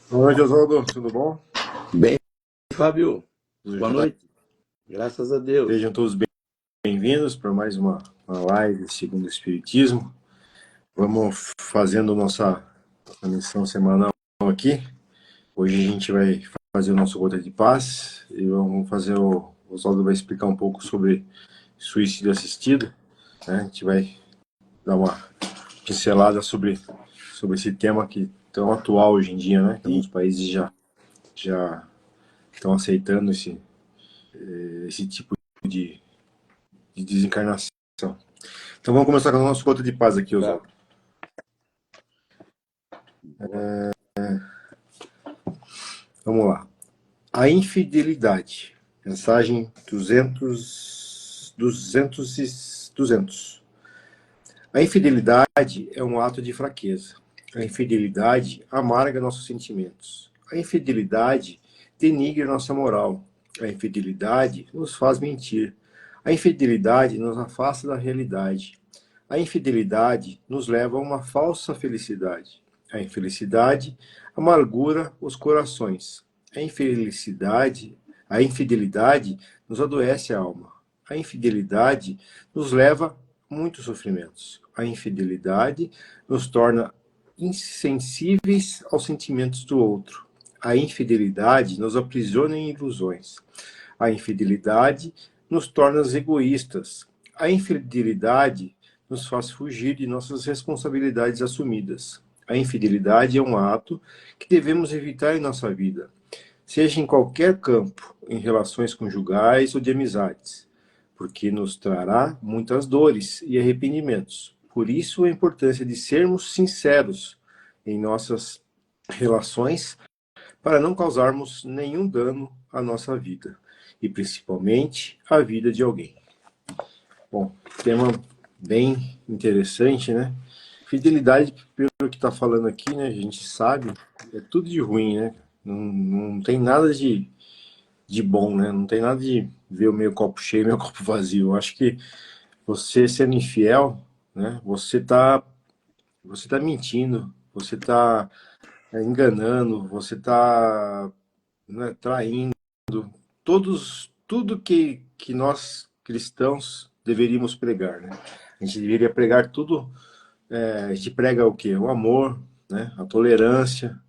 Boa noite, Oswaldo. Tudo bom? Bem, Fábio, Tudo boa jóia? noite. Graças a Deus. Sejam todos bem-vindos para mais uma live segundo o Espiritismo. Vamos fazendo nossa missão semanal aqui. Hoje a gente vai fazer o nosso Gota de Paz e vamos fazer o Oswaldo vai explicar um pouco sobre suicídio assistido, né? A gente vai dar uma pincelada sobre esse tema que é tão atual hoje em dia, né? Alguns países já estão aceitando esse tipo de desencarnação. Então vamos começar com o nosso Gota de Paz aqui, Tá. Oswaldo. Vamos lá. A infidelidade. Mensagem 200. A infidelidade é um ato de fraqueza. A infidelidade amarga nossos sentimentos. A infidelidade denigra nossa moral. A infidelidade nos faz mentir. A infidelidade nos afasta da realidade. A infidelidade nos leva a uma falsa felicidade. A infelicidade amargura os corações. A infidelidade nos adoece a alma. A infidelidade nos leva a muitos sofrimentos. A infidelidade nos torna insensíveis aos sentimentos do outro. A infidelidade nos aprisiona em ilusões. A infidelidade nos torna egoístas. A infidelidade nos faz fugir de nossas responsabilidades assumidas. A infidelidade é um ato que devemos evitar em nossa vida, seja em qualquer campo, em relações conjugais ou de amizades, porque nos trará muitas dores e arrependimentos. Por isso, a importância de sermos sinceros em nossas relações para não causarmos nenhum dano à nossa vida e principalmente à vida de alguém. Bom, tema bem interessante, né? Fidelidade, pelo que está falando aqui, né? A gente sabe, é tudo de ruim, né? Não tem nada de bom, né? Não tem nada de ver o meu copo cheio, meu copo vazio. Eu acho que você sendo infiel, né? Você tá mentindo, você tá enganando, você tá, né, traindo. Tudo que nós cristãos deveríamos pregar, né? A gente deveria pregar tudo. A gente prega o quê? O amor, né? A tolerância,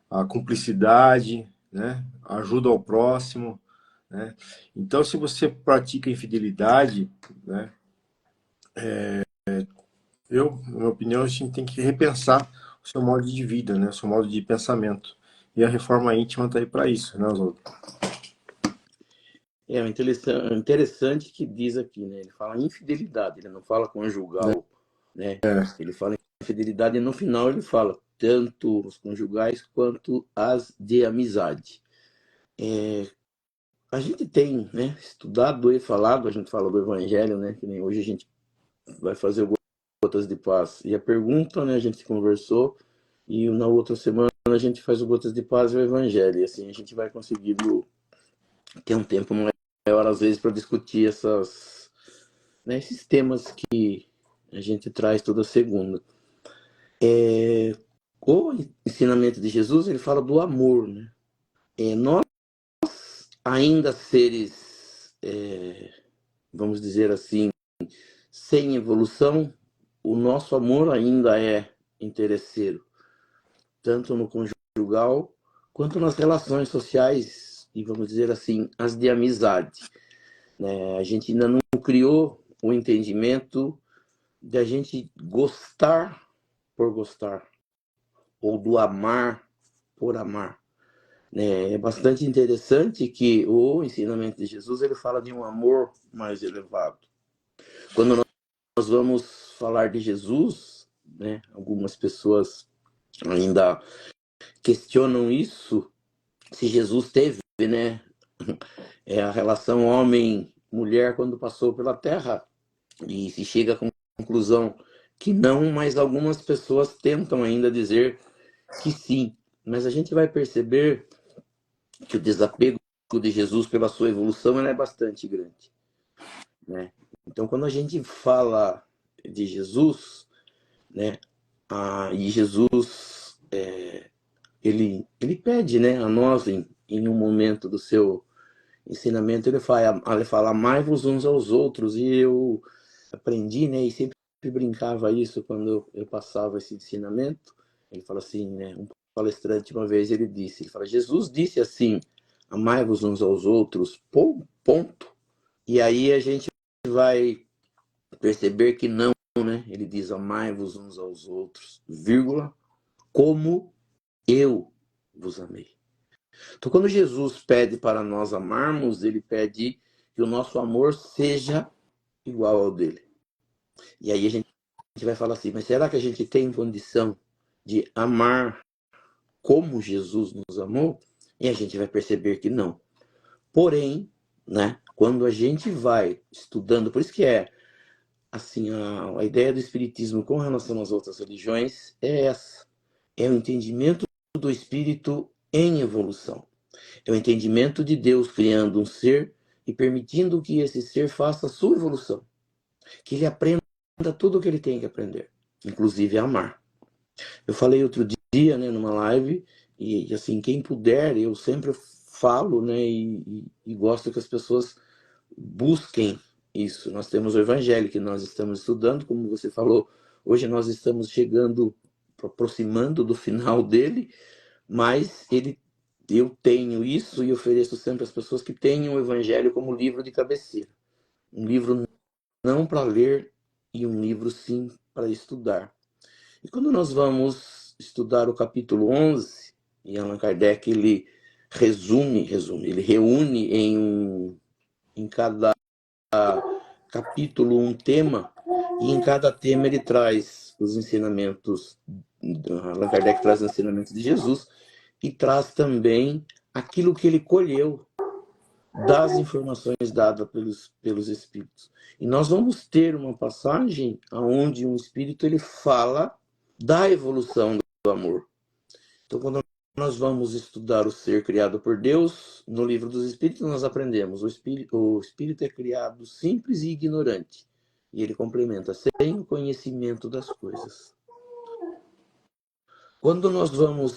a cumplicidade, né? A ajuda ao próximo, né? Então, se você pratica infidelidade, né? Na minha opinião, a gente tem que repensar o seu modo de vida, né? O seu modo de pensamento. E a reforma íntima está aí para isso, né, Oswaldo? É interessante que diz aqui, né? Ele fala infidelidade, ele não fala conjugal, né? Ele fala infidelidade e no final ele fala tanto os conjugais quanto as de amizade. A gente tem, né, estudado e falado, a gente fala do evangelho, né? Que nem hoje a gente vai fazer o Gotas de Paz. E a pergunta, né, a gente conversou e na outra semana a gente faz o Gotas de Paz e o evangelho. E assim a gente vai conseguindo ter um tempo maior, às vezes, para discutir né, esses temas que a gente traz toda segunda. O ensinamento de Jesus, ele fala do amor, né? Nós, ainda seres, vamos dizer assim, sem evolução, o nosso amor ainda é interesseiro, tanto no conjugal quanto nas relações sociais e, vamos dizer assim, as de amizade. A gente ainda não criou o entendimento de a gente gostar por gostar, ou do amar por amar. É bastante interessante que o ensinamento de Jesus ele fala de um amor mais elevado. Quando nós vamos falar de Jesus, né, algumas pessoas ainda questionam isso, se Jesus teve, né, a relação homem-mulher quando passou pela Terra, e se chega à conclusão que não, mas algumas pessoas tentam ainda dizer que sim. Mas a gente vai perceber que o desapego de Jesus pela sua evolução é bastante grande, né? Então, quando a gente fala de Jesus, né, e Jesus ele pede, né, a nós, em um momento do seu ensinamento, ele fala, amai-vos uns aos outros, e eu aprendi, né, e sempre brincava isso quando eu passava esse ensinamento. Ele fala assim, né, um palestrante uma vez ele fala, Jesus disse assim, amai-vos uns aos outros, ponto. E aí a gente vai perceber que não, né, ele diz, amai-vos uns aos outros, vírgula, como eu vos amei. Então, quando Jesus pede para nós amarmos, ele pede que o nosso amor seja igual ao dele. E aí a gente vai falar assim, mas será que a gente tem condição de amar como Jesus nos amou? E a gente vai perceber que não. Porém, né, quando a gente vai estudando, por isso que assim, a ideia do Espiritismo com relação às outras religiões é essa. É o entendimento do Espírito em evolução. É o entendimento de Deus criando um ser e permitindo que esse ser faça a sua evolução. Que ele aprenda tudo o que ele tem que aprender, inclusive a amar. Eu falei outro dia, né, numa live, e assim, quem puder, eu sempre falo, né, e gosto que as pessoas busquem isso. Nós temos o Evangelho que nós estamos estudando, como você falou, hoje nós estamos chegando, aproximando do final dele, mas eu tenho isso e ofereço sempre às pessoas que tenham o Evangelho como livro de cabeceira. Um livro não para ler e um livro sim para estudar. E quando nós vamos estudar o capítulo 11, e Allan Kardec ele ele reúne em cada capítulo um tema, e em cada tema ele traz os ensinamentos, Allan Kardec traz os ensinamentos de Jesus, e traz também aquilo que ele colheu das informações dadas pelos espíritos. E nós vamos ter uma passagem onde um espírito ele fala da evolução do amor. Então, quando nós vamos estudar o ser criado por Deus, no livro dos Espíritos nós aprendemos, o espírito é criado simples e ignorante. E ele complementa, sem o conhecimento das coisas. Quando nós vamos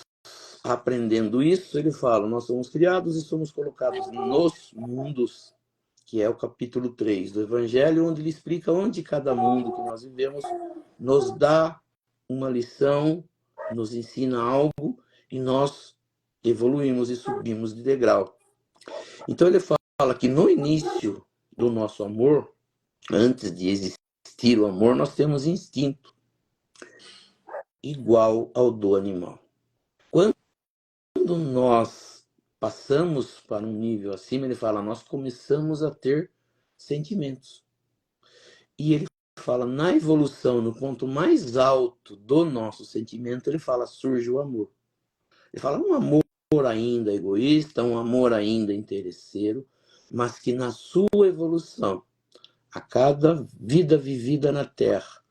aprendendo isso, ele fala, nós somos criados e somos colocados nos mundos, que é o capítulo 3 do Evangelho, onde ele explica onde cada mundo que nós vivemos nos dá uma lição, nos ensina algo, e nós evoluímos e subimos de degrau. Então ele fala que no início do nosso amor, antes de existir o amor, nós temos instinto igual ao do animal. Quando nós passamos para um nível acima, ele fala, nós começamos a ter sentimentos. E ele fala, na evolução, no ponto mais alto do nosso sentimento, ele fala, surge o amor. Ele fala, um amor ainda egoísta, um amor ainda interesseiro, mas que na sua evolução, a cada vida vivida na Terra,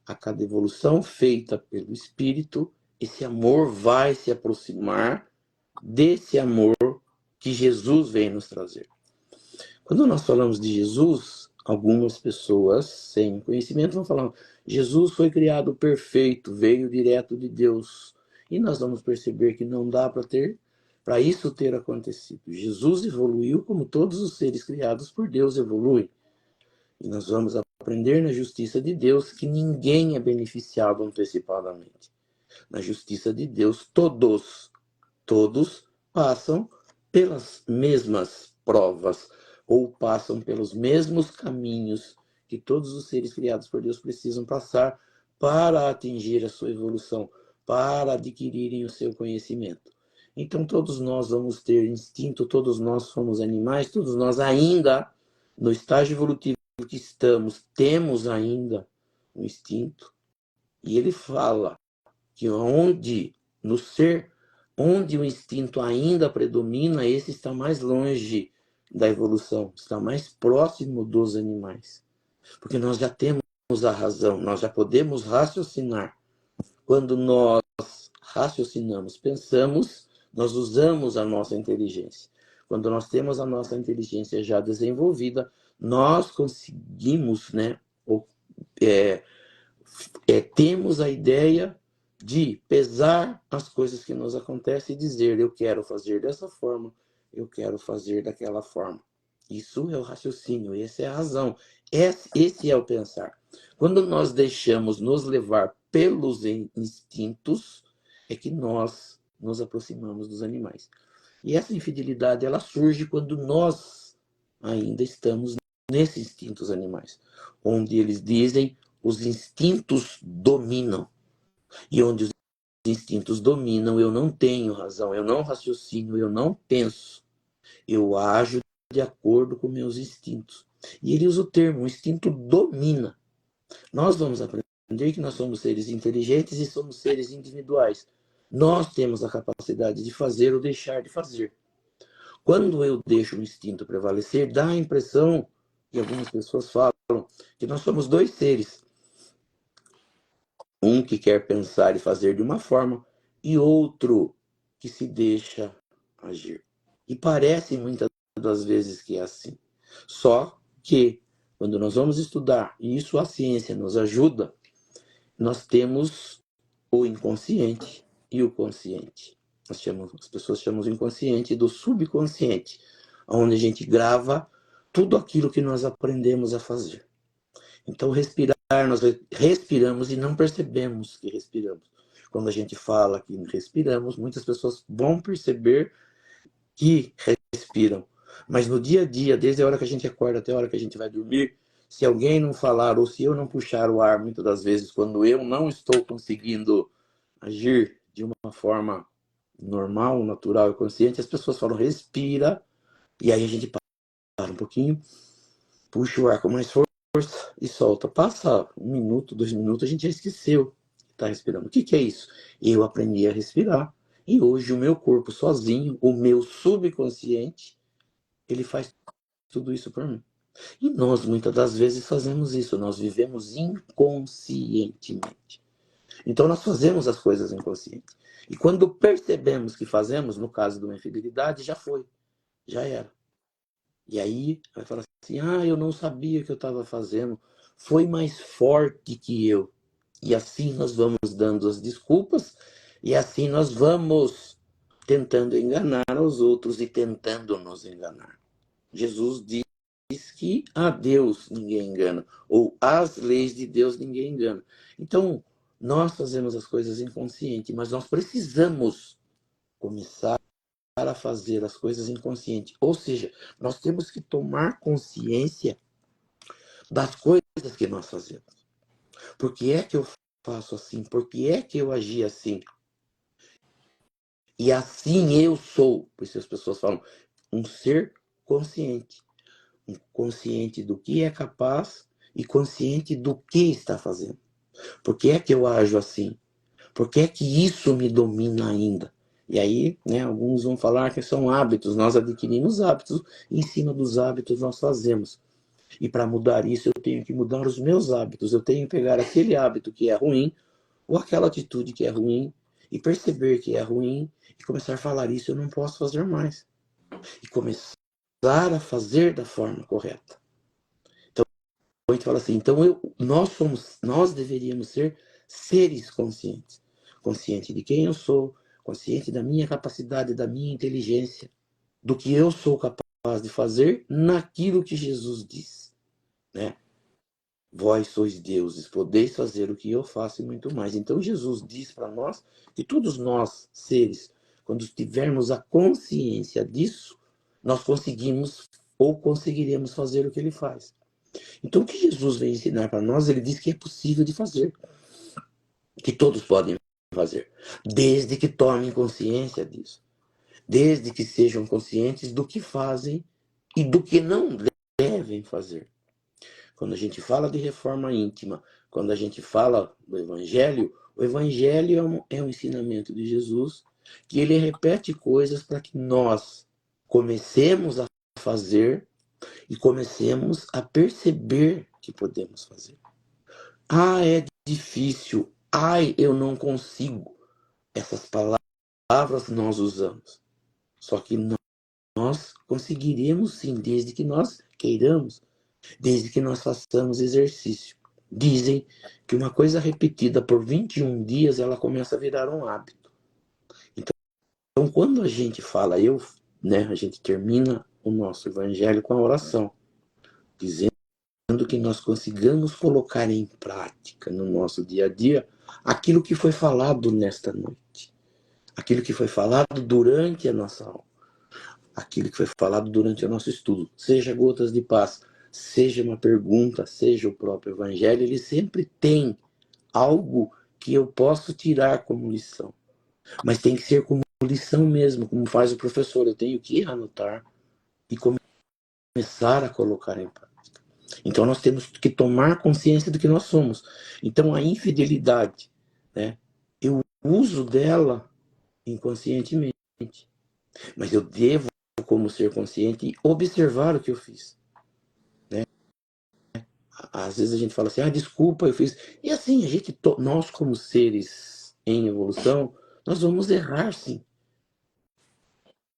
a cada evolução feita pelo Espírito, esse amor vai se aproximar desse amor que Jesus vem nos trazer. Quando nós falamos de Jesus, algumas pessoas sem conhecimento vão falar, Jesus foi criado perfeito, veio direto de Deus. E nós vamos perceber que não dá para isso ter acontecido. Jesus evoluiu como todos os seres criados por Deus evoluem. E nós vamos aprender na justiça de Deus que ninguém é beneficiado antecipadamente. Na justiça de Deus, todos passam pelas mesmas provas ou passam pelos mesmos caminhos que todos os seres criados por Deus precisam passar para atingir a sua evolução, para adquirirem o seu conhecimento. Então todos nós vamos ter instinto, todos nós somos animais, todos nós ainda, no estágio evolutivo que estamos, temos ainda um instinto. E ele fala que no ser, onde o instinto ainda predomina, esse está mais longe da evolução, está mais próximo dos animais. Porque nós já temos a razão, nós já podemos raciocinar. Quando nós raciocinamos, pensamos, nós usamos a nossa inteligência. Quando nós temos a nossa inteligência já desenvolvida, nós conseguimos, né, temos a ideia de pesar as coisas que nos acontecem e dizer, eu quero fazer dessa forma, eu quero fazer daquela forma. Isso é o raciocínio, essa é a razão, esse é o pensar. Quando nós deixamos nos levar pelos instintos, é que nós nos aproximamos dos animais. E essa infidelidade, ela surge quando nós ainda estamos nesses instintos animais, onde eles dizem, os instintos dominam. E onde os instintos dominam, eu não tenho razão, eu não raciocino, eu não penso. Eu ajo de acordo com meus instintos. E ele usa o termo, o instinto domina. Nós vamos aprender que nós somos seres inteligentes e somos seres individuais. Nós temos a capacidade de fazer ou deixar de fazer. Quando eu deixo o instinto prevalecer, dá a impressão, e algumas pessoas falam, que nós somos dois seres. Um que quer pensar e fazer de uma forma, e outro que se deixa agir. E parece muitas das vezes que é assim. Só que, quando nós vamos estudar, e isso a ciência nos ajuda, nós temos o inconsciente e o consciente. As pessoas chamam o inconsciente do subconsciente, onde a gente grava tudo aquilo que nós aprendemos a fazer. Então, respirar, nós respiramos e não percebemos que respiramos. Quando a gente fala que respiramos, muitas pessoas vão perceber que respiram. Mas no dia a dia, desde a hora que a gente acorda até a hora que a gente vai dormir, se alguém não falar ou se eu não puxar o ar, muitas das vezes, quando eu não estou conseguindo agir de uma forma normal, natural e consciente, as pessoas falam, respira, e aí a gente para um pouquinho, puxa o ar com mais força e solta. Passa 1 minuto, 2 minutos, a gente já esqueceu que está respirando. O que é isso? Eu aprendi a respirar. E hoje o meu corpo sozinho, o meu subconsciente, ele faz tudo isso por mim. E nós, muitas das vezes, fazemos isso. Nós vivemos inconscientemente. Então, nós fazemos as coisas inconscientes. E quando percebemos que fazemos, no caso de uma infidelidade, já foi. Já era. E aí, vai falar assim, eu não sabia o que eu estava fazendo. Foi mais forte que eu. E assim nós vamos dando as desculpas. E assim nós vamos tentando enganar os outros e tentando nos enganar. Jesus diz que a Deus ninguém engana, ou as leis de Deus ninguém engana. Então, nós fazemos as coisas inconsciente, mas nós precisamos começar a fazer as coisas inconsciente. Ou seja, nós temos que tomar consciência das coisas que nós fazemos. Por que é que eu faço assim? Por que é que eu agi assim? E assim eu sou, por isso as pessoas falam, um ser consciente. Consciente do que é capaz e consciente do que está fazendo. Por que é que eu ajo assim? Por que é que isso me domina ainda? E aí, alguns vão falar que são hábitos, nós adquirimos hábitos, e em cima dos hábitos nós fazemos. E para mudar isso, eu tenho que mudar os meus hábitos, eu tenho que pegar aquele hábito que é ruim, ou aquela atitude que é ruim, e perceber que é ruim, e começar a falar isso, eu não posso fazer mais. E começar a fazer da forma correta. Então, a gente fala assim, então nós deveríamos ser seres conscientes. Consciente de quem eu sou, consciente da minha capacidade, da minha inteligência, do que eu sou capaz de fazer naquilo que Jesus diz, né? Vós sois deuses, podeis fazer o que eu faço e muito mais. Então Jesus diz para nós que todos nós, seres, quando tivermos a consciência disso, nós conseguimos ou conseguiremos fazer o que ele faz. Então o que Jesus vem ensinar para nós, ele diz que é possível de fazer, que todos podem fazer, desde que tomem consciência disso, desde que sejam conscientes do que fazem e do que não devem fazer. Quando a gente fala de reforma íntima, quando a gente fala do Evangelho, o Evangelho é um ensinamento de Jesus, que ele repete coisas para que nós comecemos a fazer e comecemos a perceber que podemos fazer. É difícil. Eu não consigo. Essas palavras nós usamos. Só que nós conseguiremos sim, desde que nós queiramos, desde que nós façamos exercício. Dizem que uma coisa repetida por 21 dias, ela começa a virar um hábito. Então quando a gente fala a gente termina o nosso evangelho com a oração, dizendo que nós consigamos colocar em prática no nosso dia a dia aquilo que foi falado nesta noite, aquilo que foi falado durante a nossa aula, aquilo que foi falado durante o nosso estudo, seja gotas de paz, seja uma pergunta, seja o próprio evangelho, ele sempre tem algo que eu posso tirar como lição, mas tem que ser como lição mesmo, como faz o professor, eu tenho que anotar e começar a colocar em prática. Então nós temos que tomar consciência do que nós somos. Então a infidelidade, né, eu uso dela inconscientemente, mas eu devo, como ser consciente, observar o que eu fiz. Né? Às vezes a gente fala assim, desculpa, eu fiz. E assim, nós como seres em evolução, nós vamos errar sim.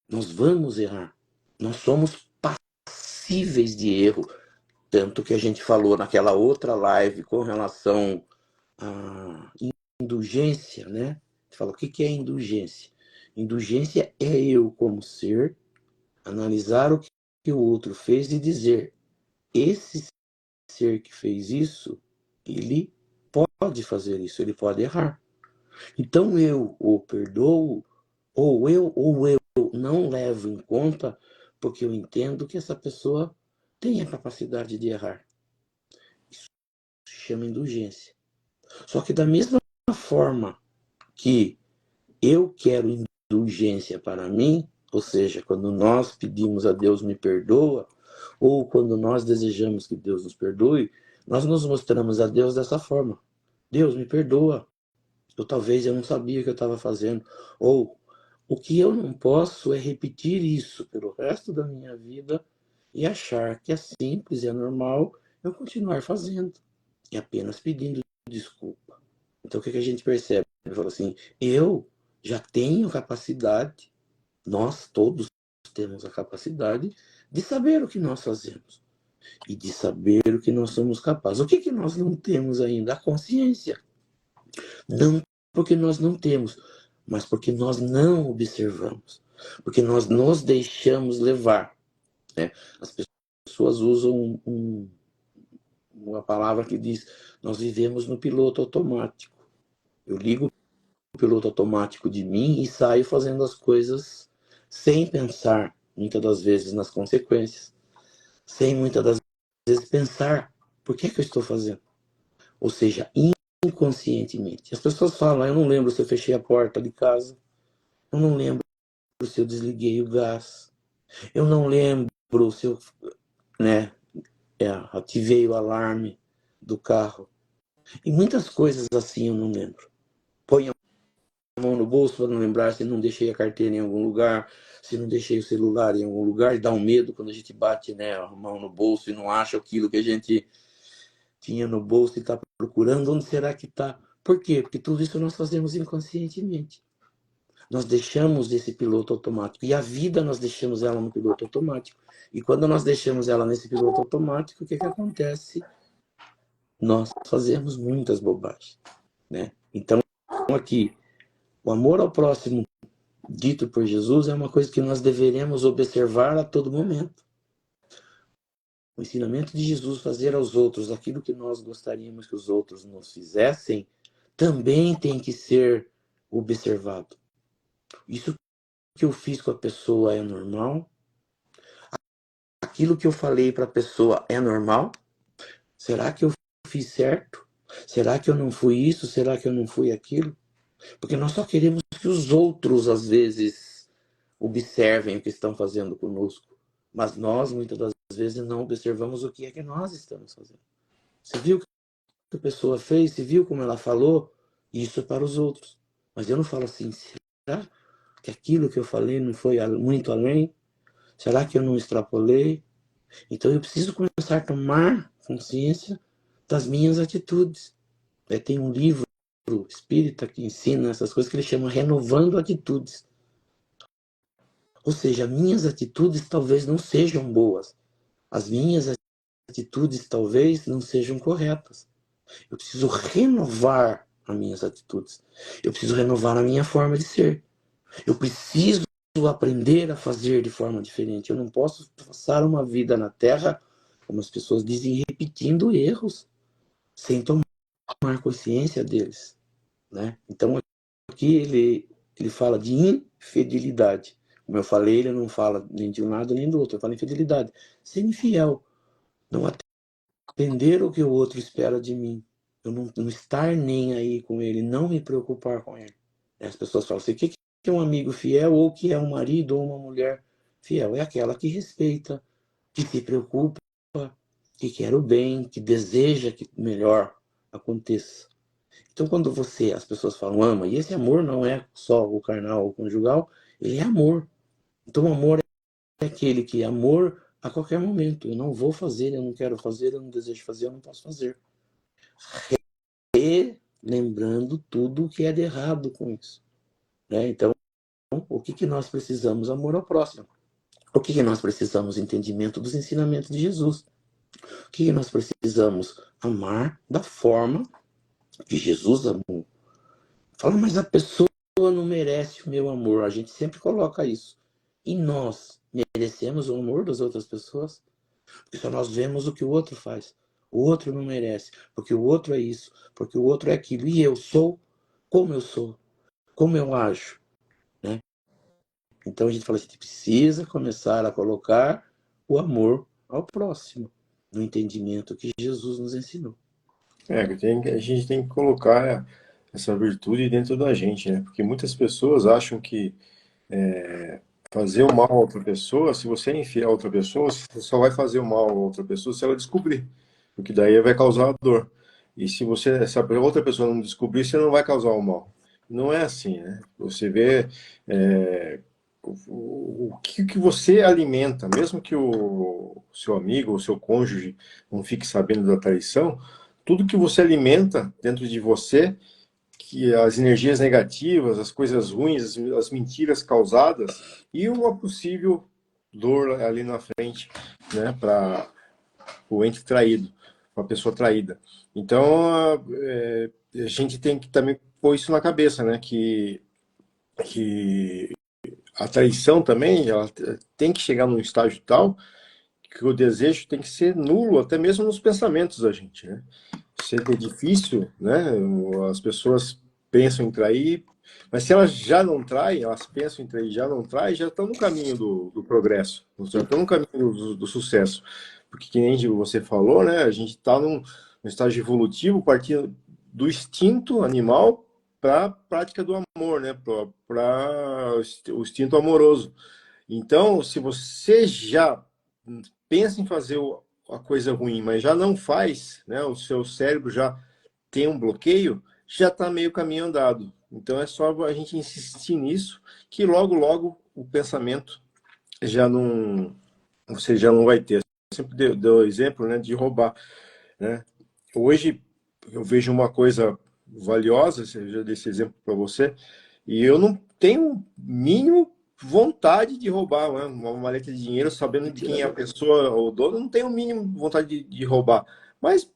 Nós vamos errar. Nós somos passíveis de erro. Tanto que a gente falou naquela outra live com relação à indulgência, né? A gente fala, o que é indulgência? Indulgência é eu, como ser, analisar o que o outro fez e dizer, esse ser que fez isso, ele pode fazer isso, ele pode errar. Então eu o perdoo, ou eu não levo em conta, porque eu entendo que essa pessoa tem a capacidade de errar. Isso se chama indulgência. Só que da mesma forma que eu quero indulgência para mim, ou seja, quando nós pedimos a Deus me perdoa, ou quando nós desejamos que Deus nos perdoe, nós nos mostramos a Deus dessa forma. Deus me perdoa. Talvez eu não sabia o que eu estava fazendo. Ou o que eu não posso é repetir isso pelo resto da minha vida e achar que é simples e é normal eu continuar fazendo e apenas pedindo desculpa. Então o que a gente percebe? Ele fala assim, eu já tenho capacidade, nós todos temos a capacidade de saber o que nós fazemos e de saber o que nós somos capazes. O que nós não temos ainda? A consciência. Não porque nós não temos, mas porque nós não observamos, porque nós nos deixamos levar. Né? As pessoas usam uma palavra que diz, nós vivemos no piloto automático. Eu ligo o piloto automático de mim e saio fazendo as coisas sem pensar, muitas das vezes, nas consequências, sem muitas das vezes pensar por que eu estou fazendo. Ou seja, inconscientemente. As pessoas falam, eu não lembro se eu fechei a porta de casa, eu não lembro se eu desliguei o gás, eu não lembro se eu ativei o alarme do carro. E muitas coisas assim eu não lembro. Põe a mão no bolso para não lembrar se não deixei a carteira em algum lugar, se não deixei o celular em algum lugar, e dá um medo quando a gente bate, né, a mão no bolso e não acha aquilo que a gente tinha no bolso e está procurando, onde será que está? Por quê? Porque tudo isso nós fazemos inconscientemente. Nós deixamos esse piloto automático. E a vida nós deixamos ela no piloto automático. E quando nós deixamos ela nesse piloto automático, o que acontece? Nós fazemos muitas bobagens. Né? Então, aqui, o amor ao próximo, dito por Jesus, é uma coisa que nós deveremos observar a todo momento. O ensinamento de Jesus, fazer aos outros aquilo que nós gostaríamos que os outros nos fizessem, também tem que ser observado. Isso que eu fiz com a pessoa é normal? Aquilo que eu falei para a pessoa é normal? Será que eu fiz certo? Será que eu não fui isso? Será que eu não fui aquilo? Porque nós só queremos que os outros, às vezes, observem o que estão fazendo conosco. Mas nós, muitas das vezes, não observamos o que é que nós estamos fazendo. Você viu o que a pessoa fez? Você viu como ela falou? Isso é para os outros. Mas eu não falo assim, será que aquilo que eu falei não foi muito além? Será que eu não extrapolei? Então eu preciso começar a tomar consciência das minhas atitudes. Tem um livro espírita que ensina essas coisas que ele chama Renovando Atitudes. Ou seja, minhas atitudes talvez não sejam boas. As minhas atitudes talvez não sejam corretas. Eu preciso renovar as minhas atitudes. Eu preciso renovar a minha forma de ser. Eu preciso aprender a fazer de forma diferente. Eu não posso passar uma vida na Terra, como as pessoas dizem, repetindo erros, sem tomar consciência deles, né? Então, aqui ele fala de infidelidade. Como eu falei, ele não fala nem de um lado nem do outro. Ele fala infidelidade. Ser infiel. Não atender o que o outro espera de mim. Eu não estar nem aí com ele. Não me preocupar com ele. As pessoas falam assim, o que é um amigo fiel ou o que é um marido ou uma mulher fiel? É aquela que respeita, que se preocupa, que quer o bem, que deseja que o melhor aconteça. Então, quando as pessoas falam ama, e esse amor não é só o carnal ou conjugal, ele é amor. Então, o amor é aquele que é amor a qualquer momento. Eu não vou fazer, eu não quero fazer, eu não desejo fazer, eu não posso fazer. E lembrando tudo o que é de errado com isso, né? Então, o que nós precisamos? Amor ao próximo. O que nós precisamos? Entendimento dos ensinamentos de Jesus. O que nós precisamos? Amar da forma que Jesus amou. Fala, mas a pessoa não merece o meu amor. A gente sempre coloca isso. E nós merecemos o amor das outras pessoas? Porque só nós vemos o que o outro faz. O outro não merece, porque o outro é isso, porque o outro é aquilo. E eu sou como eu sou, como eu ajo, né? Então a gente fala assim, a gente precisa começar a colocar o amor ao próximo, no entendimento que Jesus nos ensinou. A gente tem que colocar essa virtude dentro da gente, né? Porque muitas pessoas acham que fazer o mal a outra pessoa, se você é infiel a outra pessoa, você só vai fazer o mal a outra pessoa se ela descobrir, porque daí vai causar dor. E se a outra pessoa não descobrir, você não vai causar o mal. Não é assim, né? Você vê o que você alimenta, mesmo que o seu amigo ou seu cônjuge não fique sabendo da traição, tudo que você alimenta dentro de você, que as energias negativas, as coisas ruins, as mentiras causadas e uma possível dor ali na frente, né, para o ente traído, uma pessoa traída. Então, a gente tem que também pôr isso na cabeça, né, que a traição também, ela tem que chegar num estágio tal que o desejo tem que ser nulo, até mesmo nos pensamentos da gente, né? Sempre é difícil, né? As pessoas pensam em trair, mas se elas já não traem, elas pensam em trair, já não traem, já estão no caminho do progresso, já estão no caminho do sucesso. Porque, que nem você falou, né? A gente está num estágio evolutivo, partindo do instinto animal para a prática do amor, né? Para o instinto amoroso. Então, se você já pensa em fazer a coisa ruim, mas já não faz, né? O seu cérebro já tem um bloqueio, já está meio caminho andado. Então é só a gente insistir nisso, que logo, logo o pensamento já não, você já não vai ter. Eu sempre deu o exemplo, né, de roubar, né? Hoje eu vejo uma coisa valiosa, eu já dei esse exemplo para você, e eu não tenho mínimo vontade de roubar, né? Uma maleta de dinheiro, sabendo de quem é a pessoa, o dono, não tenho o mínimo vontade de roubar. Mas,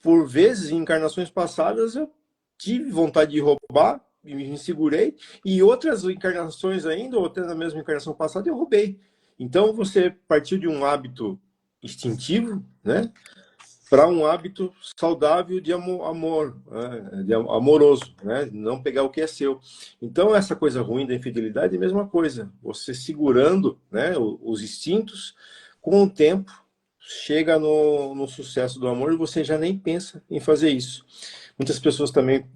por vezes, em encarnações passadas, eu tive vontade de roubar, e me segurei, e outras encarnações ainda, ou até na mesma encarnação passada, eu roubei. Então, você partiu de um hábito instintivo, né? Para um hábito saudável de amor, né? De amoroso, né? Não pegar o que é seu. Então, essa coisa ruim da infidelidade é a mesma coisa. Você segurando, né, os instintos, com o tempo, chega no sucesso do amor e você já nem pensa em fazer isso. Muitas pessoas também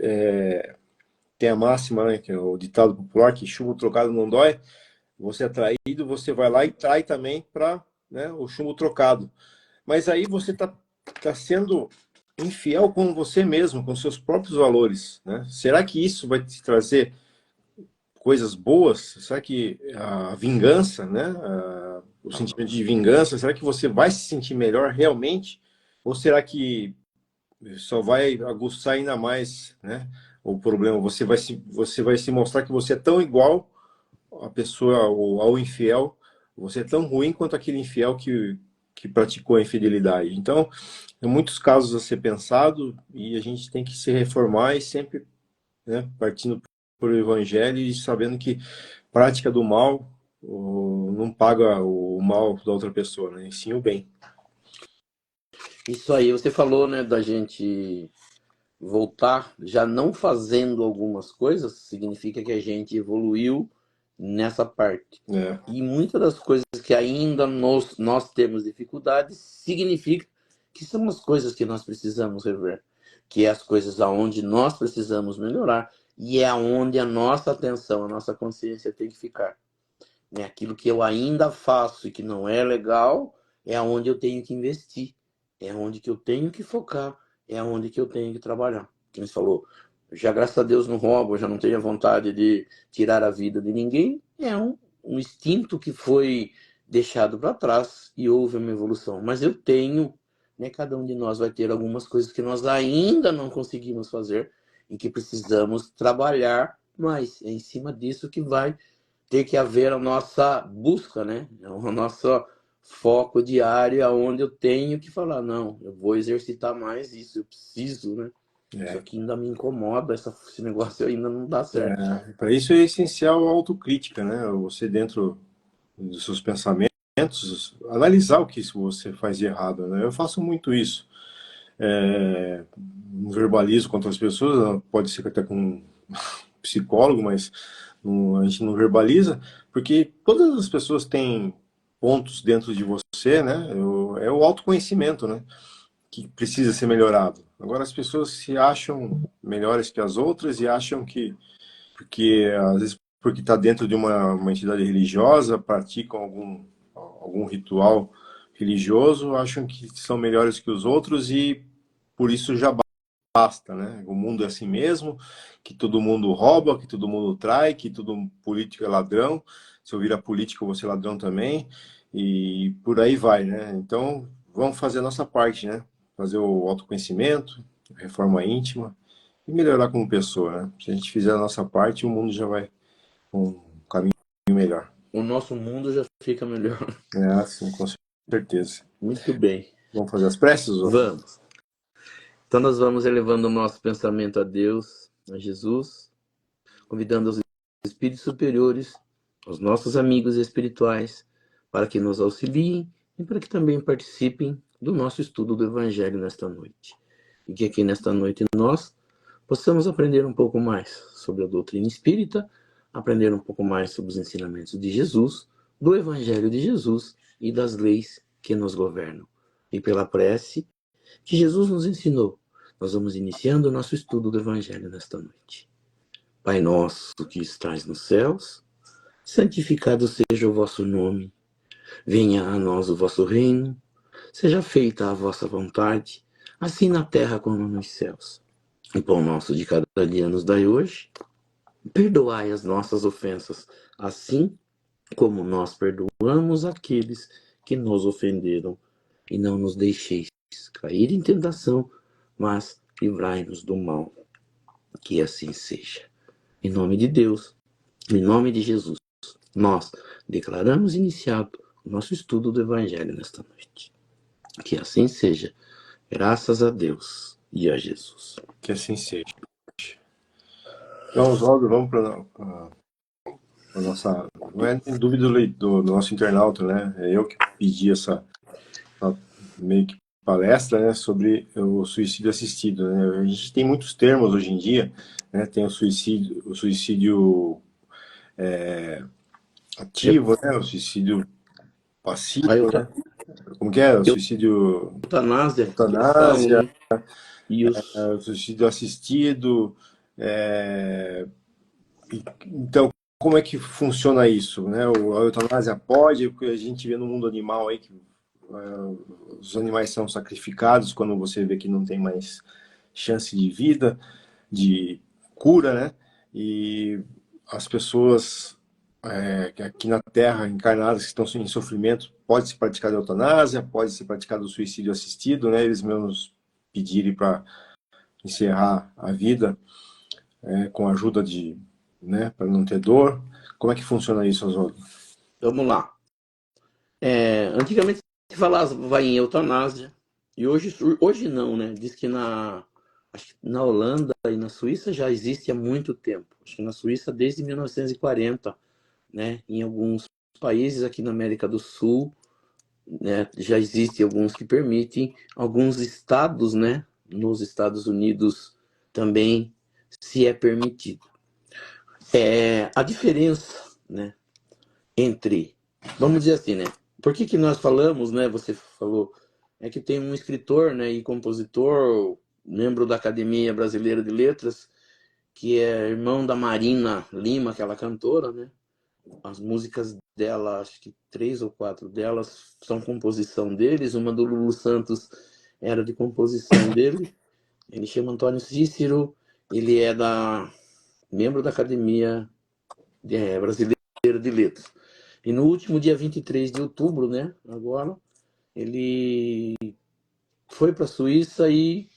têm a máxima, né, que é o ditado popular, que chumbo trocado não dói. Você é traído, você vai lá e trai também para, né, o chumbo trocado. Mas aí você está sendo infiel com você mesmo, com seus próprios valores, né? Será que isso vai te trazer coisas boas? Será que a vingança, né? O sentimento de vingança, será que você vai se sentir melhor realmente? Ou será que só vai aguçar ainda mais, né, o problema? Você vai se mostrar que você é tão igual à pessoa, ao infiel, você é tão ruim quanto aquele infiel que praticou a infidelidade. Então, tem muitos casos a ser pensado e a gente tem que se reformar e sempre, né, partindo para o Evangelho e sabendo que prática do mal não paga o mal da outra pessoa, né, e sim o bem. Isso aí, você falou, né, da gente voltar já não fazendo algumas coisas, significa que a gente evoluiu nessa parte. É, E muitas das coisas que ainda nós temos dificuldades, significa que são as coisas que nós precisamos rever, que é as coisas aonde nós precisamos melhorar, e é aonde a nossa atenção, a nossa consciência tem que ficar. Né? Aquilo que eu ainda faço e que não é legal, é aonde eu tenho que investir, é onde que eu tenho que focar, é onde que eu tenho que trabalhar. Como você falou, já graças a Deus não roubo, já não tenho a vontade de tirar a vida de ninguém, é um instinto que foi deixado para trás e houve uma evolução. Mas eu tenho, né, cada um de nós vai ter algumas coisas que nós ainda não conseguimos fazer e que precisamos trabalhar mais. É em cima disso que vai ter que haver a nossa busca, né? O nosso foco diário, aonde eu tenho que falar, não, eu vou exercitar mais isso, eu preciso, né? Isso aqui ainda me incomoda, esse negócio ainda não dá certo. para isso é essencial a autocrítica, né? Você dentro dos seus pensamentos, analisar o que você faz de errado, né? Eu faço muito isso. Não verbalizo contra as pessoas, pode ser até com um psicólogo, mas a gente não verbaliza, porque todas as pessoas têm pontos dentro de você, né? É o autoconhecimento, né? Que precisa ser melhorado. Agora as pessoas se acham melhores que as outras e acham que, porque às vezes porque está dentro de uma entidade religiosa, praticam algum ritual religioso, acham que são melhores que os outros e por isso já basta, né? O mundo é assim mesmo, que todo mundo rouba, que todo mundo trai, que todo político é ladrão. Se eu virar político, eu vou ser ladrão também. E por aí vai, né? Então, vamos fazer a nossa parte, né? Fazer o autoconhecimento, reforma íntima e melhorar como pessoa, né? Se a gente fizer a nossa parte, o mundo já vai um caminho melhor. O nosso mundo já fica melhor. É assim, com certeza. Muito bem. Vamos fazer as preces, Oswaldo? Vamos. Então nós vamos elevando o nosso pensamento a Deus, a Jesus, convidando os espíritos superiores, os nossos amigos espirituais, para que nos auxiliem e para que também participem do nosso estudo do Evangelho nesta noite. E que aqui nesta noite nós possamos aprender um pouco mais sobre a doutrina espírita, aprender um pouco mais sobre os ensinamentos de Jesus, do Evangelho de Jesus e das leis que nos governam. E pela prece que Jesus nos ensinou, nós vamos iniciando o nosso estudo do Evangelho nesta noite. Pai nosso que estais nos céus, santificado seja o vosso nome. Venha a nós o vosso reino. Seja feita a vossa vontade, assim na terra como nos céus. O pão nosso de cada dia nos dai hoje. Perdoai as nossas ofensas, assim como nós perdoamos aqueles que nos ofenderam. E não nos deixeis cair em tentação, mas livrai-nos do mal. Que assim seja. Em nome de Deus, em nome de Jesus, nós declaramos iniciado o nosso estudo do Evangelho nesta noite. Que assim seja, graças a Deus e a Jesus. Que assim seja. Então, Oswaldo, vamos para a nossa. Não é em dúvida do nosso internauta, né? É eu que pedi essa meio que palestra, né, sobre o suicídio assistido, né? A gente tem muitos termos hoje em dia, né? Tem o suicídio ativo, né? O suicídio passivo, A né? Como que é? O suicídio eutanásia, que eles falam, eutanásia, né? E os... o suicídio assistido. Então, como é que funciona isso, né? A eutanásia pode, porque a gente vê no mundo animal aí que os animais são sacrificados quando você vê que não tem mais chance de vida, de cura, né? E as pessoas que aqui na Terra, encarnadas, que estão em sofrimento, pode se praticar a eutanásia, pode se praticar o suicídio assistido, né? Eles mesmos pedirem para encerrar a vida com a ajuda de, né, para não ter dor. Como é que funciona isso, Oswaldo? Vamos lá. Antigamente falava em eutanásia, e hoje não, né? Diz que acho que na Holanda e na Suíça já existe há muito tempo. Acho que na Suíça desde 1940, né? Em alguns países aqui na América do Sul, né, já existem alguns que permitem, alguns estados, né? Nos Estados Unidos também se é permitido. A diferença, né? Entre, vamos dizer assim, né? Por que nós falamos, né? Você falou, é que tem um escritor, né, e compositor, membro da Academia Brasileira de Letras, que é irmão da Marina Lima, aquela cantora, né? As músicas dela, acho que 3 ou 4 delas são composição deles, uma do Lulu Santos era de composição dele. Ele chama Antônio Cícero, ele é membro da Academia Brasileira de Letras. E no último dia 23 de outubro, né, agora, ele foi para a Suíça e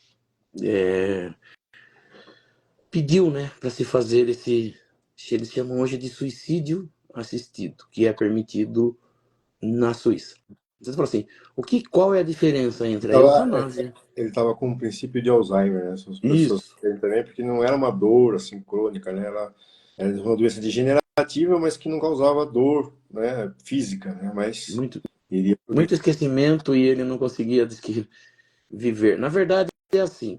pediu, né, para se fazer eles chamam hoje de suicídio assistido, que é permitido na Suíça. Você fala assim, qual é a diferença entre a eutanásia? Ele estava com um princípio de Alzheimer, né? As pessoas Isso. têm também, porque não era uma dor assim crônica, né? Era uma doença degenerativa, mas que não causava dor, né? Física, né? Mas Muito, iria muito esquecimento e ele não conseguia viver. Na verdade, é assim,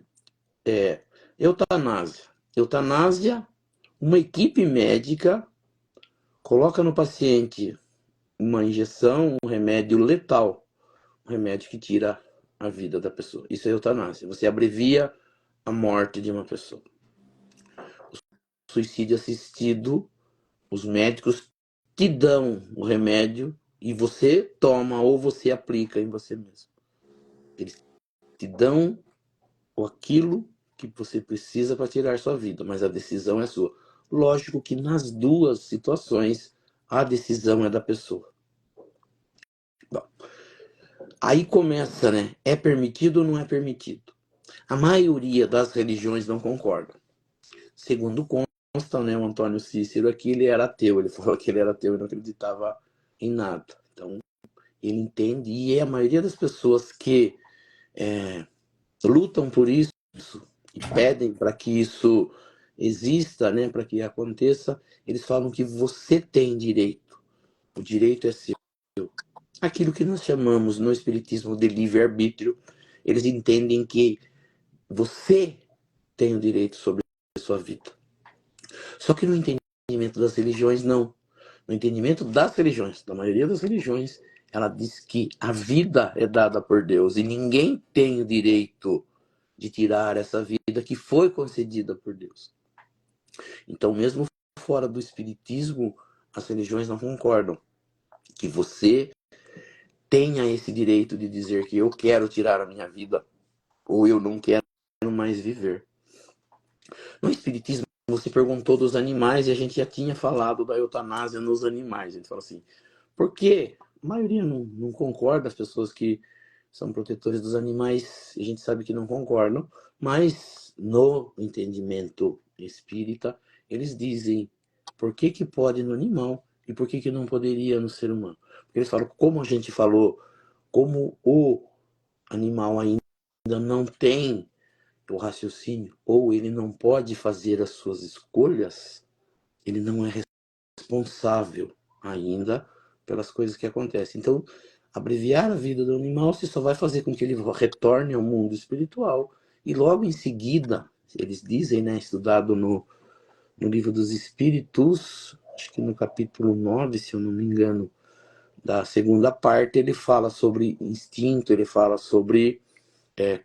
eutanásia. Eutanásia, uma equipe médica coloca no paciente uma injeção, um remédio letal, um remédio que tira a vida da pessoa. Isso é eutanásia. Você abrevia a morte de uma pessoa. Suicídio assistido, os médicos te dão o remédio e você toma ou você aplica em você mesmo. Eles te dão aquilo que você precisa para tirar sua vida, mas a decisão é sua. Lógico que nas duas situações a decisão é da pessoa. Bom, aí começa, né? É permitido ou não é permitido? A maioria das religiões não concorda. Segundo consta, né, o Antônio Cícero aqui, ele era ateu. Ele falou que ele era ateu e não acreditava em nada. Então, ele entende, e a maioria das pessoas que lutam por isso e pedem para que isso exista, né, para que aconteça, eles falam que você tem direito. O direito é seu. Aquilo que nós chamamos no espiritismo de livre-arbítrio, eles entendem que você tem o direito sobre a sua vida. Só que no entendimento das religiões, não. No entendimento das religiões, da maioria das religiões, ela diz que a vida é dada por Deus e ninguém tem o direito de tirar essa vida que foi concedida por Deus. Então, mesmo fora do espiritismo, as religiões não concordam que você tenha esse direito de dizer que eu quero tirar a minha vida ou eu não quero mais viver. No espiritismo, você perguntou dos animais e a gente já tinha falado da eutanásia nos animais. A gente fala assim, por quê? A maioria não concorda, as pessoas que são protetores dos animais, a gente sabe que não concordam, mas no entendimento espírita, eles dizem por que pode no animal e por que não poderia no ser humano. Porque eles falam, como a gente falou, como o animal ainda não tem o raciocínio, ou ele não pode fazer as suas escolhas, ele não é responsável ainda pelas coisas que acontecem. Então, abreviar a vida do animal se só vai fazer com que ele retorne ao mundo espiritual e logo em seguida, eles dizem, né, estudado no livro dos Espíritos, acho que no capítulo 9, se eu não me engano, da segunda parte, ele fala sobre instinto, ele fala sobre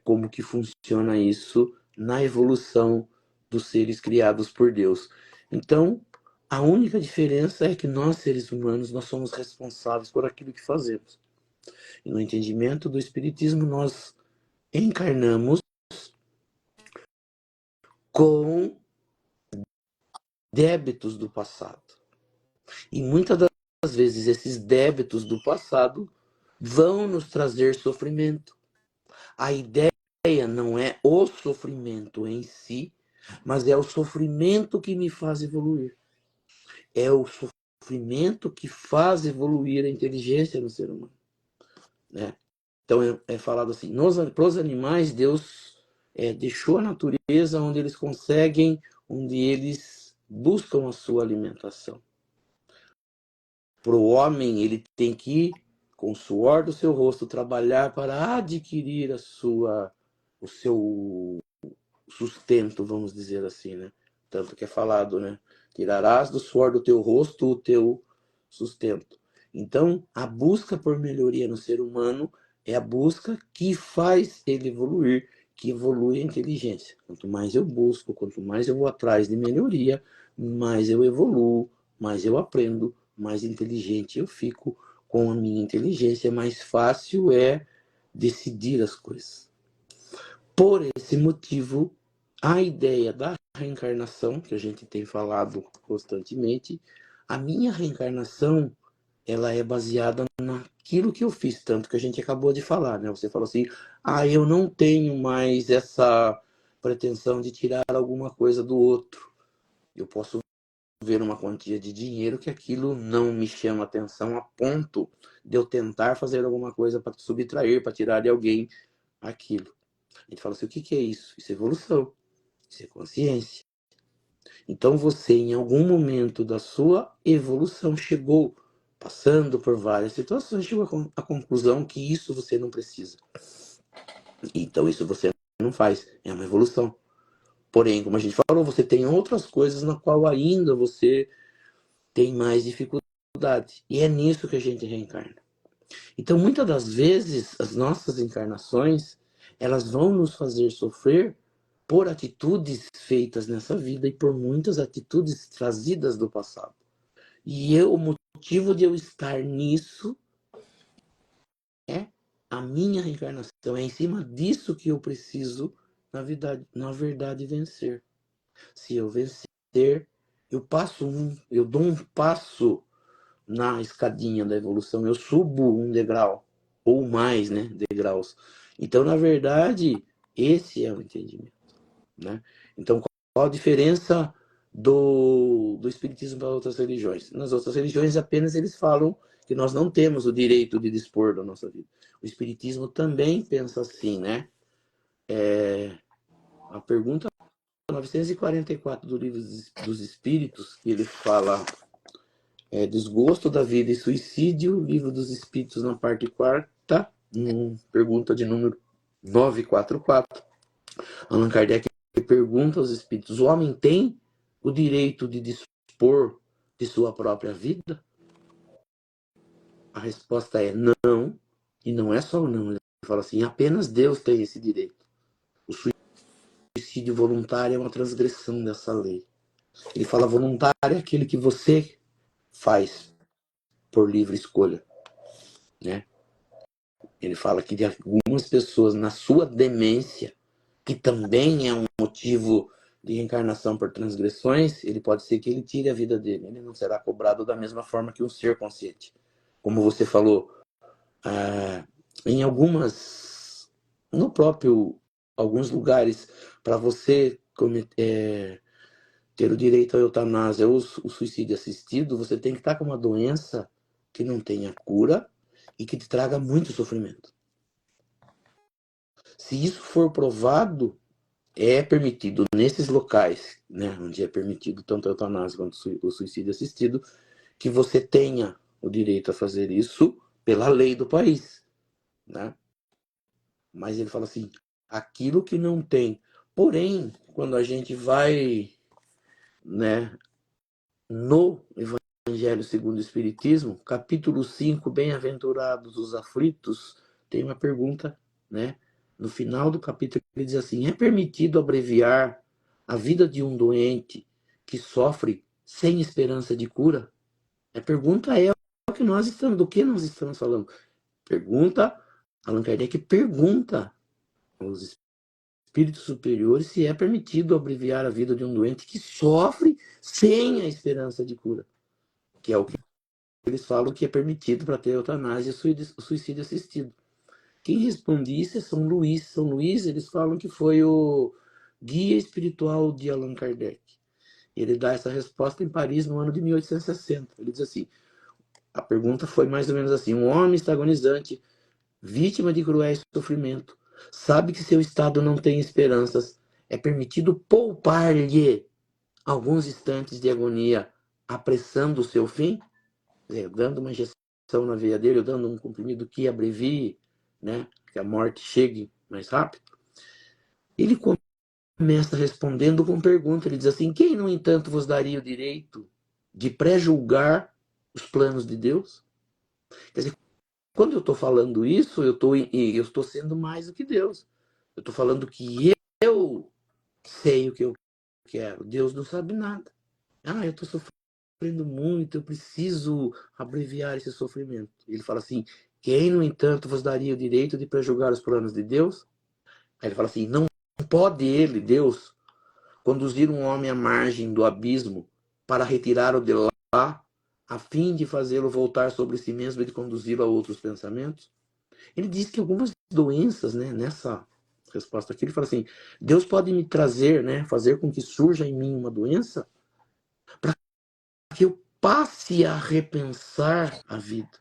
como que funciona isso na evolução dos seres criados por Deus. Então, a única diferença é que nós, seres humanos, nós somos responsáveis por aquilo que fazemos. E no entendimento do Espiritismo, nós encarnamos com débitos do passado. E muitas das vezes esses débitos do passado vão nos trazer sofrimento. A ideia não é o sofrimento em si, mas é o sofrimento que me faz evoluir. É o sofrimento que faz evoluir a inteligência no ser humano. Né? Então é falado assim, para os animais, Deus deixou a natureza onde eles conseguem, onde eles buscam a sua alimentação. Para o homem, ele tem que ir com o suor do seu rosto trabalhar para adquirir o seu sustento, vamos dizer assim, né? Tanto que é falado, né? Tirarás do suor do teu rosto o teu sustento. Então, a busca por melhoria no ser humano é a busca que faz ele evoluir, que evolui a inteligência. Quanto mais eu busco, quanto mais eu vou atrás de melhoria, mais eu evoluo, mais eu aprendo, mais inteligente eu fico. Com a minha inteligência, mais fácil é decidir as coisas. Por esse motivo, a ideia da reencarnação, que a gente tem falado constantemente, a minha reencarnação, ela é baseada naquilo que eu fiz, tanto que a gente acabou de falar, né? Você falou assim, eu não tenho mais essa pretensão de tirar alguma coisa do outro. Eu posso ver uma quantia de dinheiro que aquilo não me chama atenção a ponto de eu tentar fazer alguma coisa para subtrair, para tirar de alguém aquilo. A gente fala assim, o que é isso? Isso é evolução, isso é consciência. Então você, em algum momento da sua evolução, chegou, passando por várias situações, chegou à conclusão que isso você não precisa. Então isso você não faz, é uma evolução. Porém, como a gente falou, você tem outras coisas na qual ainda você tem mais dificuldade. E é nisso que a gente reencarna. Então, muitas das vezes, as nossas encarnações, elas vão nos fazer sofrer por atitudes feitas nessa vida e por muitas atitudes trazidas do passado. E o motivo de eu estar nisso é a minha reencarnação. É em cima disso que eu preciso, na verdade, vencer. Se eu vencer, eu dou um passo na escadinha da evolução, eu subo um degrau, ou mais, né, degraus. Então, na verdade, esse é o entendimento, né? Então, qual a diferença do espiritismo para outras religiões? Nas outras religiões, apenas eles falam que nós não temos o direito de dispor da nossa vida. O espiritismo também pensa assim, né? A pergunta 944 do Livro dos Espíritos, ele fala Desgosto da Vida e Suicídio, Livro dos Espíritos, na parte 4ª, pergunta de número 944. Allan Kardec pergunta aos espíritos: o homem tem o direito de dispor de sua própria vida? A resposta é não, e não é só não. Ele fala assim: apenas Deus tem esse direito. O suicídio voluntário é uma transgressão dessa lei. Ele fala: voluntário é aquele que você faz por livre escolha, né? Ele fala que de algumas pessoas, na sua demência, que também é um motivo de reencarnação por transgressões, ele pode ser que ele tire a vida dele. Ele não será cobrado da mesma forma que um ser consciente. Como você falou, em alguns lugares, para você ter o direito à eutanásia ou o suicídio assistido, você tem que estar com uma doença que não tenha cura e que te traga muito sofrimento. Se isso for provado, é permitido nesses locais, né, onde é permitido tanto a eutanásia quanto o suicídio assistido, que você tenha o direito a fazer isso pela lei do país, né? Mas ele fala assim, aquilo que não tem. Porém, quando a gente vai, né, no Evangelho segundo o Espiritismo, capítulo 5, Bem-aventurados os aflitos, tem uma pergunta, né? No final do capítulo ele diz assim: é permitido abreviar a vida de um doente que sofre sem esperança de cura? A pergunta é do que nós estamos falando? Pergunta, Allan Kardec pergunta aos espíritos superiores se é permitido abreviar a vida de um doente que sofre sem a esperança de cura, que é o que eles falam que é permitido para ter eutanásia e suicídio assistido. Quem responde isso é São Luís. São Luís, eles falam que foi o guia espiritual de Allan Kardec. Ele dá essa resposta em Paris no ano de 1860. Ele diz assim, a pergunta foi mais ou menos assim: um homem está agonizante vítima de cruéis sofrimentos, sabe que seu estado não tem esperanças, é permitido poupar-lhe alguns instantes de agonia, apressando o seu fim, dando uma injeção na veia dele, ou dando um comprimido que abrevie, né, que a morte chegue mais rápido. Ele começa respondendo com pergunta, ele diz assim: quem, no entanto, vos daria o direito de pré-julgar os planos de Deus? Quer dizer, quando eu estou falando isso, eu estou sendo mais do que Deus. Eu estou falando que eu sei o que eu quero. Deus não sabe nada. Ah, eu estou sofrendo muito, eu preciso abreviar esse sofrimento. Ele fala assim: quem, no entanto, vos daria o direito de pré-julgar os planos de Deus? Aí ele fala assim: não pode ele, Deus, conduzir um homem à margem do abismo para retirá-lo de lá, a fim de fazê-lo voltar sobre si mesmo e de conduzi-lo a outros pensamentos? Ele diz que algumas doenças, né, nessa resposta aqui, ele fala assim: Deus pode me trazer, né, fazer com que surja em mim uma doença para que eu passe a repensar a vida.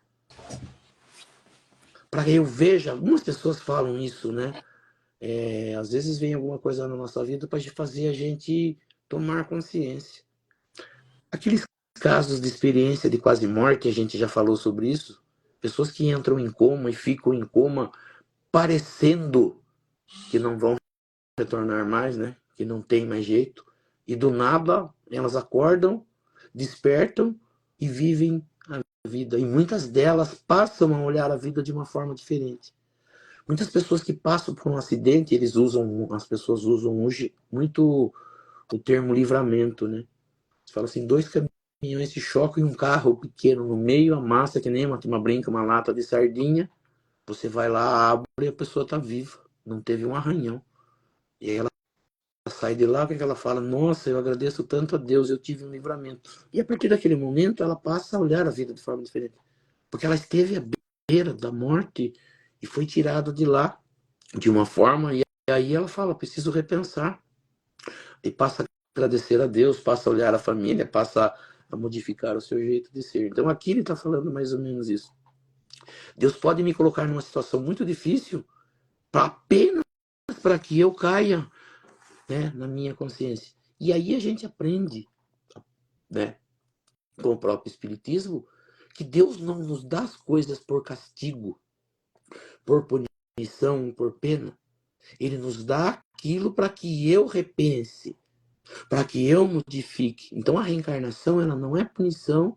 Para que eu veja, algumas pessoas falam isso, né? Às vezes vem alguma coisa na nossa vida para fazer a gente tomar consciência. Aqueles casos de experiência de quase morte, a gente já falou sobre isso. Pessoas que entram em coma e ficam em coma parecendo que não vão retornar mais, né? Que não tem mais jeito. E do nada elas acordam, despertam e vivem a vida. E muitas delas passam a olhar a vida de uma forma diferente. Muitas pessoas que passam por um acidente, as pessoas usam hoje muito o termo livramento, né? Você fala assim: dois caminhões se chocam e um carro pequeno no meio, amassa que nem uma lata de sardinha. Você vai lá, abre e a pessoa está viva. Não teve um arranhão. E aí ela sai de lá, o que ela fala? Nossa, eu agradeço tanto a Deus, eu tive um livramento. E a partir daquele momento, ela passa a olhar a vida de forma diferente. Porque ela esteve à beira da morte e foi tirada de lá de uma forma, e aí ela fala: preciso repensar. E passa a agradecer a Deus, passa a olhar a família, passa a modificar o seu jeito de ser. Então aqui ele está falando mais ou menos isso. Deus pode me colocar numa situação muito difícil apenas para que eu caia, né, na minha consciência. E aí a gente aprende, né, com o próprio Espiritismo, que Deus não nos dá as coisas por castigo, por punição, por pena. Ele nos dá aquilo para que eu repense, para que eu modifique. Então a reencarnação, ela não é punição,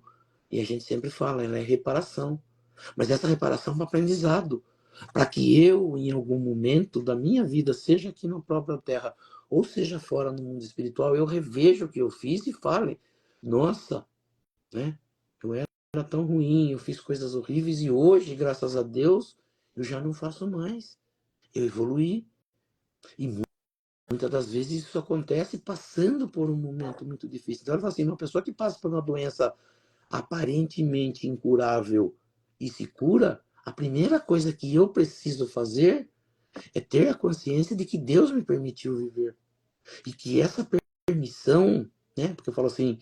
e a gente sempre fala, ela é reparação. Mas essa reparação é um aprendizado, para que eu, em algum momento da minha vida, seja aqui na própria Terra, ou seja fora no mundo espiritual, eu reveja o que eu fiz e fale: nossa, né? Eu era tão ruim, eu fiz coisas horríveis e hoje, graças a Deus, eu já não faço mais. Eu evoluí. E muitas das vezes isso acontece passando por um momento muito difícil. Então, ela fala assim: uma pessoa que passa por uma doença aparentemente incurável e se cura, a primeira coisa que eu preciso fazer é ter a consciência de que Deus me permitiu viver. E que essa permissão, né? Porque eu falo assim,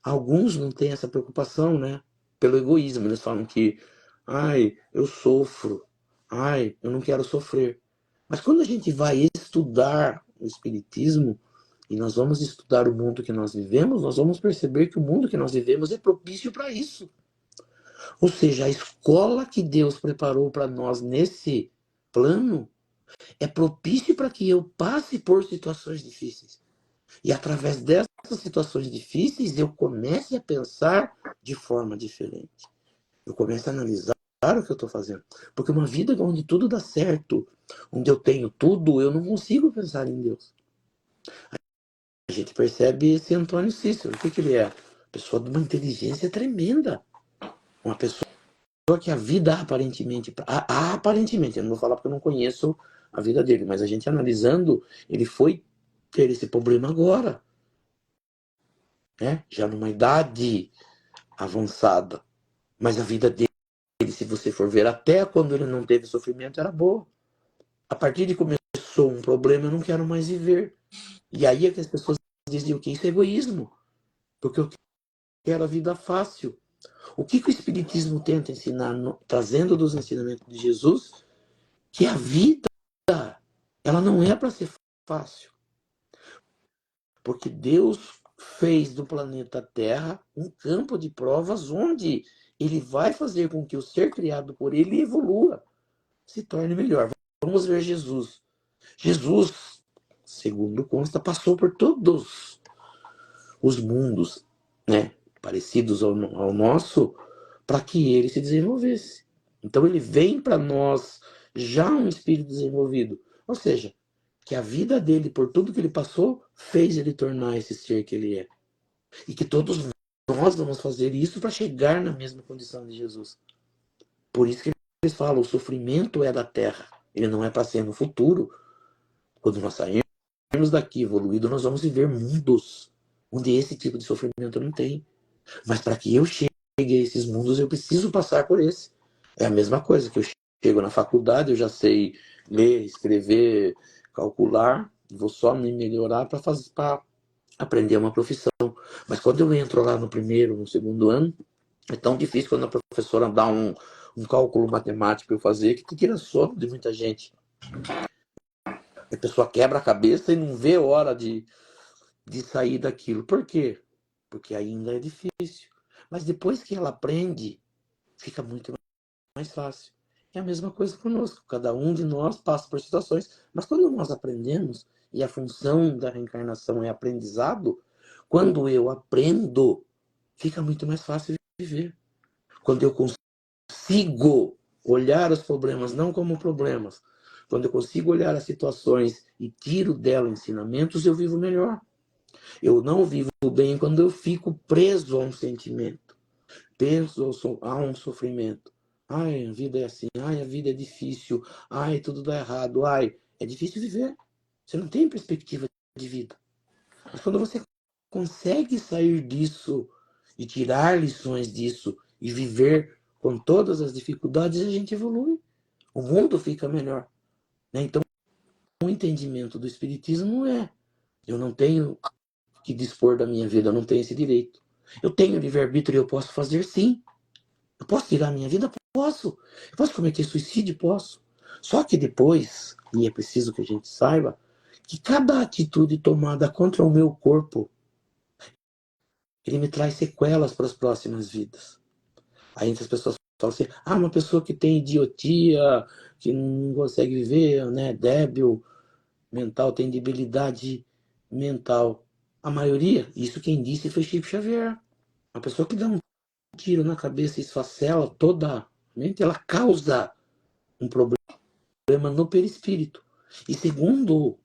alguns não têm essa preocupação, né? Pelo egoísmo. Eles falam que, ai, eu sofro, ai, eu não quero sofrer. Mas quando a gente vai estudar o Espiritismo, e nós vamos estudar o mundo que nós vivemos, nós vamos perceber que o mundo que nós vivemos é propício para isso. Ou seja, a escola que Deus preparou para nós nesse plano é propício para que eu passe por situações difíceis. E através dessas situações difíceis, eu comece a pensar de forma diferente. Eu começo a analisar o que eu estou fazendo. Porque uma vida onde tudo dá certo, onde eu tenho tudo, eu não consigo pensar em Deus. A gente percebe esse Antônio Cícero. O que ele é? Pessoa de uma inteligência tremenda. Uma pessoa que a vida aparentemente, eu não vou falar porque eu não conheço a vida dele, mas a gente analisando, ele foi ter esse problema agora, né? Já numa idade avançada. Mas a vida dele, se você for ver, até quando ele não teve sofrimento, era boa. A partir de que começou um problema, eu não quero mais viver. E aí é que as pessoas dizem: o que isso é egoísmo? Porque eu quero a vida fácil. O que o Espiritismo tenta ensinar, trazendo dos ensinamentos de Jesus, que a vida, ela não é para ser fácil. Porque Deus fez do planeta Terra um campo de provas onde ele vai fazer com que o ser criado por ele evolua, se torne melhor. Vamos ver Jesus. Jesus, segundo consta, passou por todos os mundos, né, parecidos ao nosso, para que ele se desenvolvesse. Então ele vem para nós já um espírito desenvolvido. Ou seja, que a vida dele, por tudo que ele passou, fez ele tornar esse ser que ele é. E que todos nós vamos fazer isso para chegar na mesma condição de Jesus. Por isso que eles falam, o sofrimento é da terra. Ele não é para ser no futuro. Quando nós sairmos daqui evoluído, nós vamos viver mundos onde esse tipo de sofrimento não tem. Mas para que eu chegue a esses mundos, eu preciso passar por esse. É a mesma coisa que eu chego na faculdade, eu já sei ler, escrever, calcular, vou só me melhorar para aprender uma profissão. Mas quando eu entro lá no primeiro, no segundo ano, é tão difícil quando a professora dá um cálculo matemático eu fazer que tira sono de muita gente. A pessoa quebra a cabeça e não vê hora de sair daquilo. Por quê? Porque ainda é difícil. Mas depois que ela aprende, fica muito mais fácil. É a mesma coisa conosco. Cada um de nós passa por situações. Mas quando nós aprendemos, e a função da reencarnação é aprendizado, quando eu aprendo, fica muito mais fácil viver. Quando eu consigo olhar os problemas não como problemas, quando eu consigo olhar as situações e tiro dela ensinamentos, eu vivo melhor. Eu não vivo bem quando eu fico preso a um sentimento, preso a um sofrimento. Ai, a vida é assim, ai, a vida é difícil, ai, tudo dá errado, ai, é difícil viver. Você não tem perspectiva de vida. Mas quando você consegue sair disso e tirar lições disso e viver com todas as dificuldades, a gente evolui. O mundo fica melhor. Né? Então, o entendimento do Espiritismo não é eu não tenho que dispor da minha vida, eu não tenho esse direito. Eu tenho livre-arbítrio e eu posso fazer sim. Eu posso tirar a minha vida? Posso. Eu posso cometer suicídio? Posso. Só que depois, e é preciso que a gente saiba, que cada atitude tomada contra o meu corpo, ele me traz sequelas para as próximas vidas. Aí as pessoas falam assim, uma pessoa que tem idiotia, que não consegue viver, né, débil mental, tem debilidade mental. A maioria, isso quem disse foi Chico Xavier. A pessoa que dá um tiro na cabeça e esfacela toda a mente, ela causa um problema no perispírito. E segundo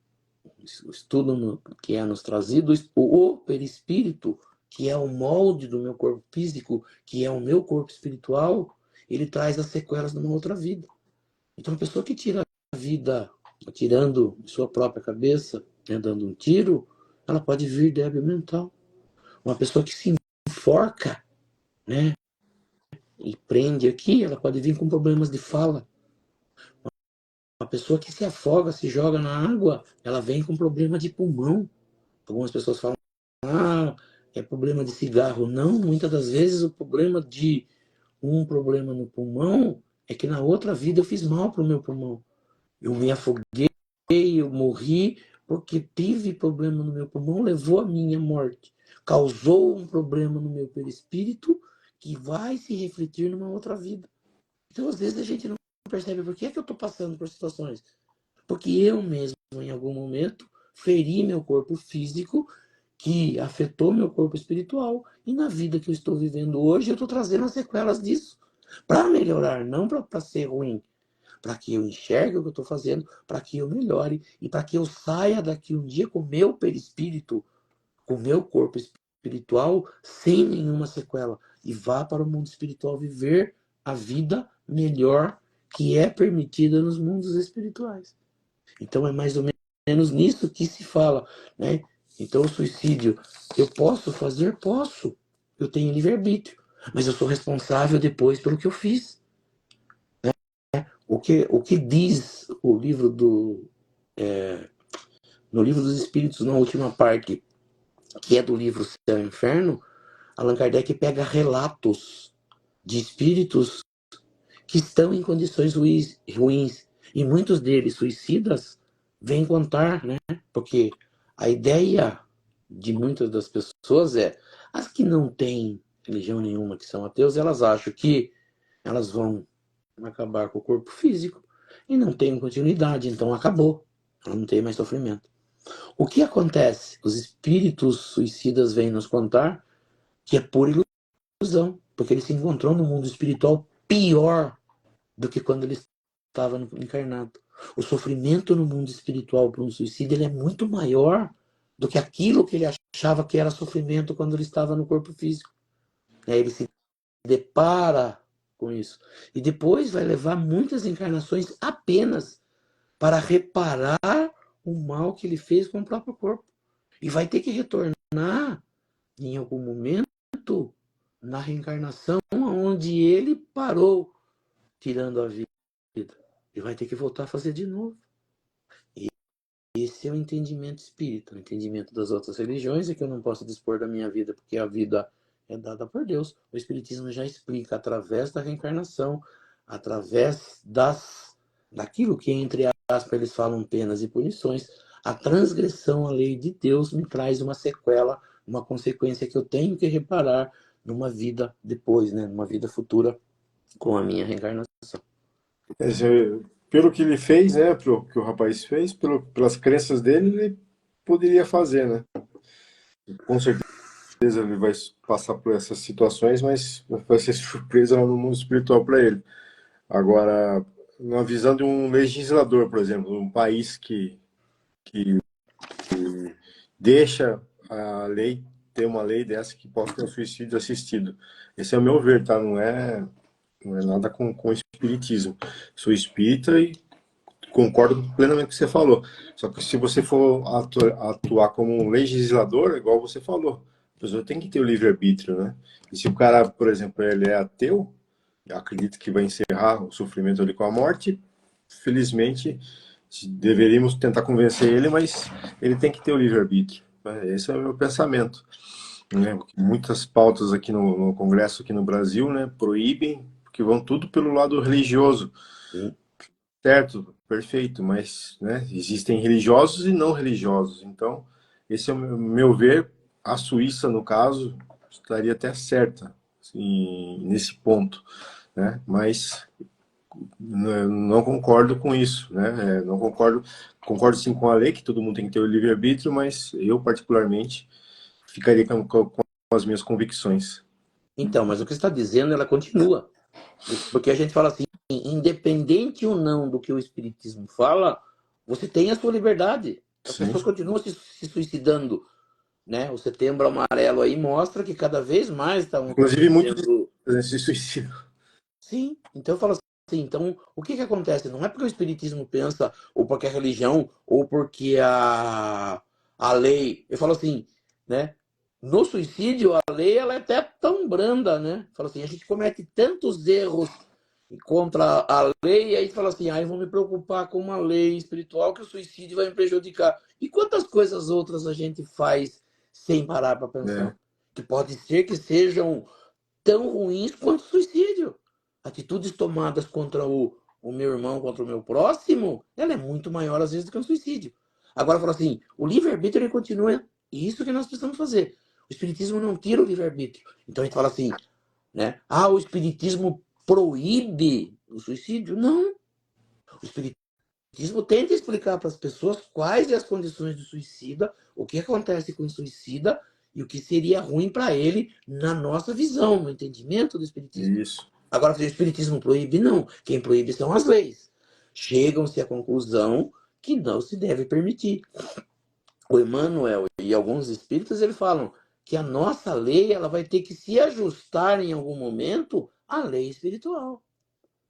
o estudo que é nos trazido, o perispírito, que é o molde do meu corpo físico, que é o meu corpo espiritual, ele traz as sequelas de uma outra vida. Então, a pessoa que tira a vida atirando em sua própria cabeça, né, dando um tiro, ela pode vir débil mental. Uma pessoa que se enforca, né, e prende aqui, ela pode vir com problemas de fala. Uma pessoa que se afoga, se joga na água, ela vem com problema de pulmão. Algumas pessoas falam, é problema de cigarro. Não, muitas das vezes o problema de um problema no pulmão é que na outra vida eu fiz mal para o meu pulmão. Eu me afoguei, eu morri porque tive problema no meu pulmão, levou à minha morte. Causou um problema no meu perispírito que vai se refletir numa outra vida. Então, às vezes, a gente não percebe por que é que eu estou passando por situações. Porque eu mesmo, em algum momento, feri meu corpo físico, que afetou meu corpo espiritual. E na vida que eu estou vivendo hoje, eu estou trazendo as sequelas disso. Para melhorar, não para ser ruim. Para que eu enxergue o que eu estou fazendo, para que eu melhore e para que eu saia daqui um dia com o meu perispírito, com o meu corpo espiritual, sem nenhuma sequela. E vá para o mundo espiritual viver a vida melhor que é permitida nos mundos espirituais. Então é mais ou menos nisso que se fala, né? Então o suicídio, eu posso fazer? Posso. Eu tenho livre-arbítrio. Mas eu sou responsável depois pelo que eu fiz. O que diz o livro no livro dos Espíritos, na última parte, que é do livro Céu e Inferno, Allan Kardec pega relatos de espíritos que estão em condições ruins, E muitos deles, suicidas, vêm contar, né? Porque a ideia de muitas das pessoas é, as que não têm religião nenhuma, que são ateus, elas acham que elas vão acabar com o corpo físico e não tem continuidade, então acabou. Ela não tem mais sofrimento. O que acontece? Os espíritos suicidas vêm nos contar que é pura ilusão, porque ele se encontrou no mundo espiritual pior do que quando ele estava encarnado. O sofrimento no mundo espiritual para um suicida ele é muito maior do que aquilo que ele achava que era sofrimento quando ele estava no corpo físico. Ele se depara com isso. E depois vai levar muitas encarnações apenas para reparar o mal que ele fez com o próprio corpo. E vai ter que retornar em algum momento na reencarnação onde ele parou, tirando a vida. E vai ter que voltar a fazer de novo. E esse é o entendimento espírita. O entendimento das outras religiões é que eu não posso dispor da minha vida, porque a vida é dada por Deus. O Espiritismo já explica através da reencarnação, através daquilo que, entre aspas, eles falam penas e punições, a transgressão à lei de Deus me traz uma sequela, uma consequência que eu tenho que reparar numa vida depois, né? Numa vida futura com a minha reencarnação. Quer dizer, pelo que ele fez, né, pelo que o rapaz fez, pelas crenças dele, ele poderia fazer, né? Com certeza ele vai passar por essas situações, mas vai ser surpresa lá no mundo espiritual para ele. Agora, na visão de um legislador, por exemplo, um país que deixa a lei, ter uma lei dessa que pode ter um suicídio assistido. Esse é o meu ver, tá? Não é nada com o espiritismo. Sou espírita e concordo plenamente com o que você falou. Só que se você for atuar como um legislador, igual você falou, a pessoa tem que ter o livre-arbítrio, né? E se o cara, por exemplo, ele é ateu, acredita que vai encerrar o sofrimento ali com a morte, felizmente deveríamos tentar convencer ele, mas ele tem que ter o livre-arbítrio. Esse é o meu pensamento. Né? Muitas pautas aqui no Congresso, aqui no Brasil, né, proíbem, porque vão tudo pelo lado religioso. Sim. Certo, perfeito, mas né, existem religiosos e não religiosos. Então, esse é o meu ver. A Suíça, no caso, estaria até certa assim, nesse ponto, né? Mas não concordo com isso, né? Não concordo sim com a lei que todo mundo tem que ter o livre-arbítrio, mas eu particularmente ficaria com as minhas convicções. Então, mas o que você está dizendo, ela continua. Porque a gente fala assim, independente ou não do que o Espiritismo fala, você tem a sua liberdade. As Sim. pessoas continuam se suicidando. Né? O Setembro Amarelo aí mostra que cada vez mais estão Inclusive, muitos acontecendo. se suicidam. Sim, então eu falo assim, então o que que acontece? Não é porque o Espiritismo pensa, ou porque a religião, ou porque a lei. Eu falo assim, né? No suicídio, a lei ela é até tão branda, né? Fala assim, a gente comete tantos erros contra a lei, e aí fala assim, ah, eu vou me preocupar com uma lei espiritual que o suicídio vai me prejudicar. E quantas coisas outras a gente faz sem parar para Né? pensar? Que pode ser que sejam tão ruins quanto o suicídio. Atitudes tomadas contra o meu irmão, contra o meu próximo, ela é muito maior às vezes do que um suicídio. Agora, fala assim, o livre-arbítrio ele continua, e isso que nós precisamos fazer. O Espiritismo não tira o livre-arbítrio. Então a gente fala assim, né? Ah, o Espiritismo proíbe o suicídio? Não. O Espiritismo tenta explicar para as pessoas quais são as condições do suicida, o que acontece com o suicida e o que seria ruim para ele na nossa visão, no entendimento do Espiritismo. Isso. Agora, se o Espiritismo proíbe, não. Quem proíbe são as leis. Chegam-se à conclusão que não se deve permitir. O Emmanuel e alguns espíritas eles falam que a nossa lei ela vai ter que se ajustar em algum momento à lei espiritual.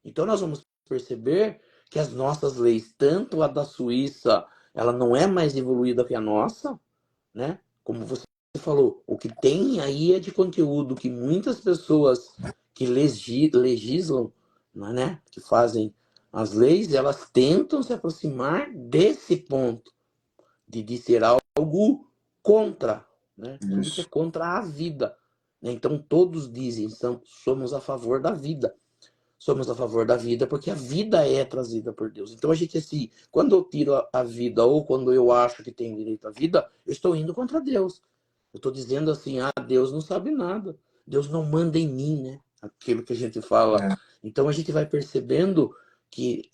Então nós vamos perceber que as nossas leis, tanto a da Suíça, ela não é mais evoluída que a nossa, né? Como você falou, o que tem aí é de conteúdo que muitas pessoas que legislam, né, que fazem as leis, elas tentam se aproximar desse ponto de ser algo contra, né? Tudo que é Isso. contra a vida. Né? Então todos dizem somos a favor da vida. somos a favor da vida, porque a vida é trazida por Deus. Então a gente, assim, quando eu tiro a vida, ou quando eu acho que tenho direito à vida, eu estou indo contra Deus. Eu estou dizendo assim, Deus não sabe nada. Deus não manda em mim, né? Aquilo que a gente fala. É, Então a gente vai percebendo que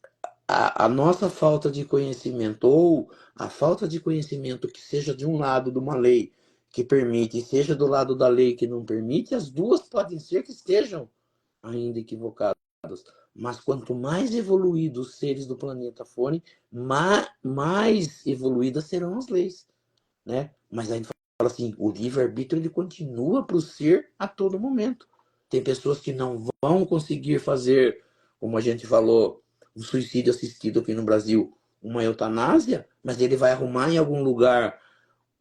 a nossa falta de conhecimento, ou a falta de conhecimento que seja de um lado de uma lei que permite, e seja do lado da lei que não permite, as duas podem ser que estejam ainda equivocadas. Mas quanto mais evoluídos os seres do planeta forem, mais evoluídas serão as leis, né? Mas aí fala assim, o livre-arbítrio ele continua para o ser a todo momento. Tem pessoas que não vão conseguir fazer, como a gente falou, um suicídio assistido aqui no Brasil, uma eutanásia, mas ele vai arrumar em algum lugar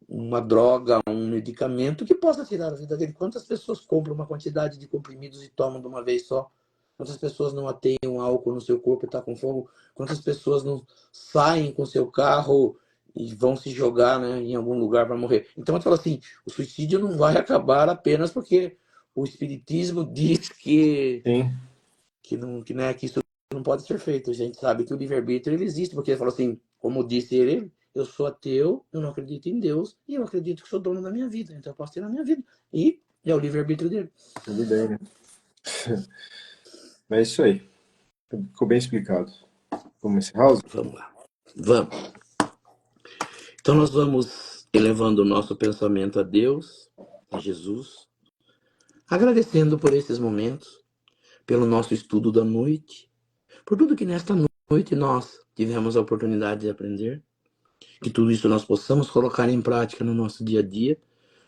uma droga, um medicamento que possa tirar a vida dele. Quantas pessoas compram uma quantidade de comprimidos e tomam de uma vez só? Quantas pessoas não ateiam álcool no seu corpo e está com fogo? Quantas pessoas não saem com seu carro e vão se jogar, né, em algum lugar para morrer? Então eu falo assim, o suicídio não vai acabar apenas porque o espiritismo diz sim, que isso não pode ser feito. A gente sabe que o livre-arbítrio ele existe, porque ele falou assim, como disse ele, eu sou ateu, eu não acredito em Deus, e eu acredito que sou dono da minha vida, então eu posso ter na minha vida. E é o livre-arbítrio dele. tudo bem, né? Mas é isso aí. Ficou bem explicado. Vamos encerrar, House? Vamos lá. Vamos. Então nós vamos elevando o nosso pensamento a Deus, a Jesus, agradecendo por esses momentos, pelo nosso estudo da noite, por tudo que nesta noite nós tivemos a oportunidade de aprender, que tudo isso nós possamos colocar em prática no nosso dia a dia,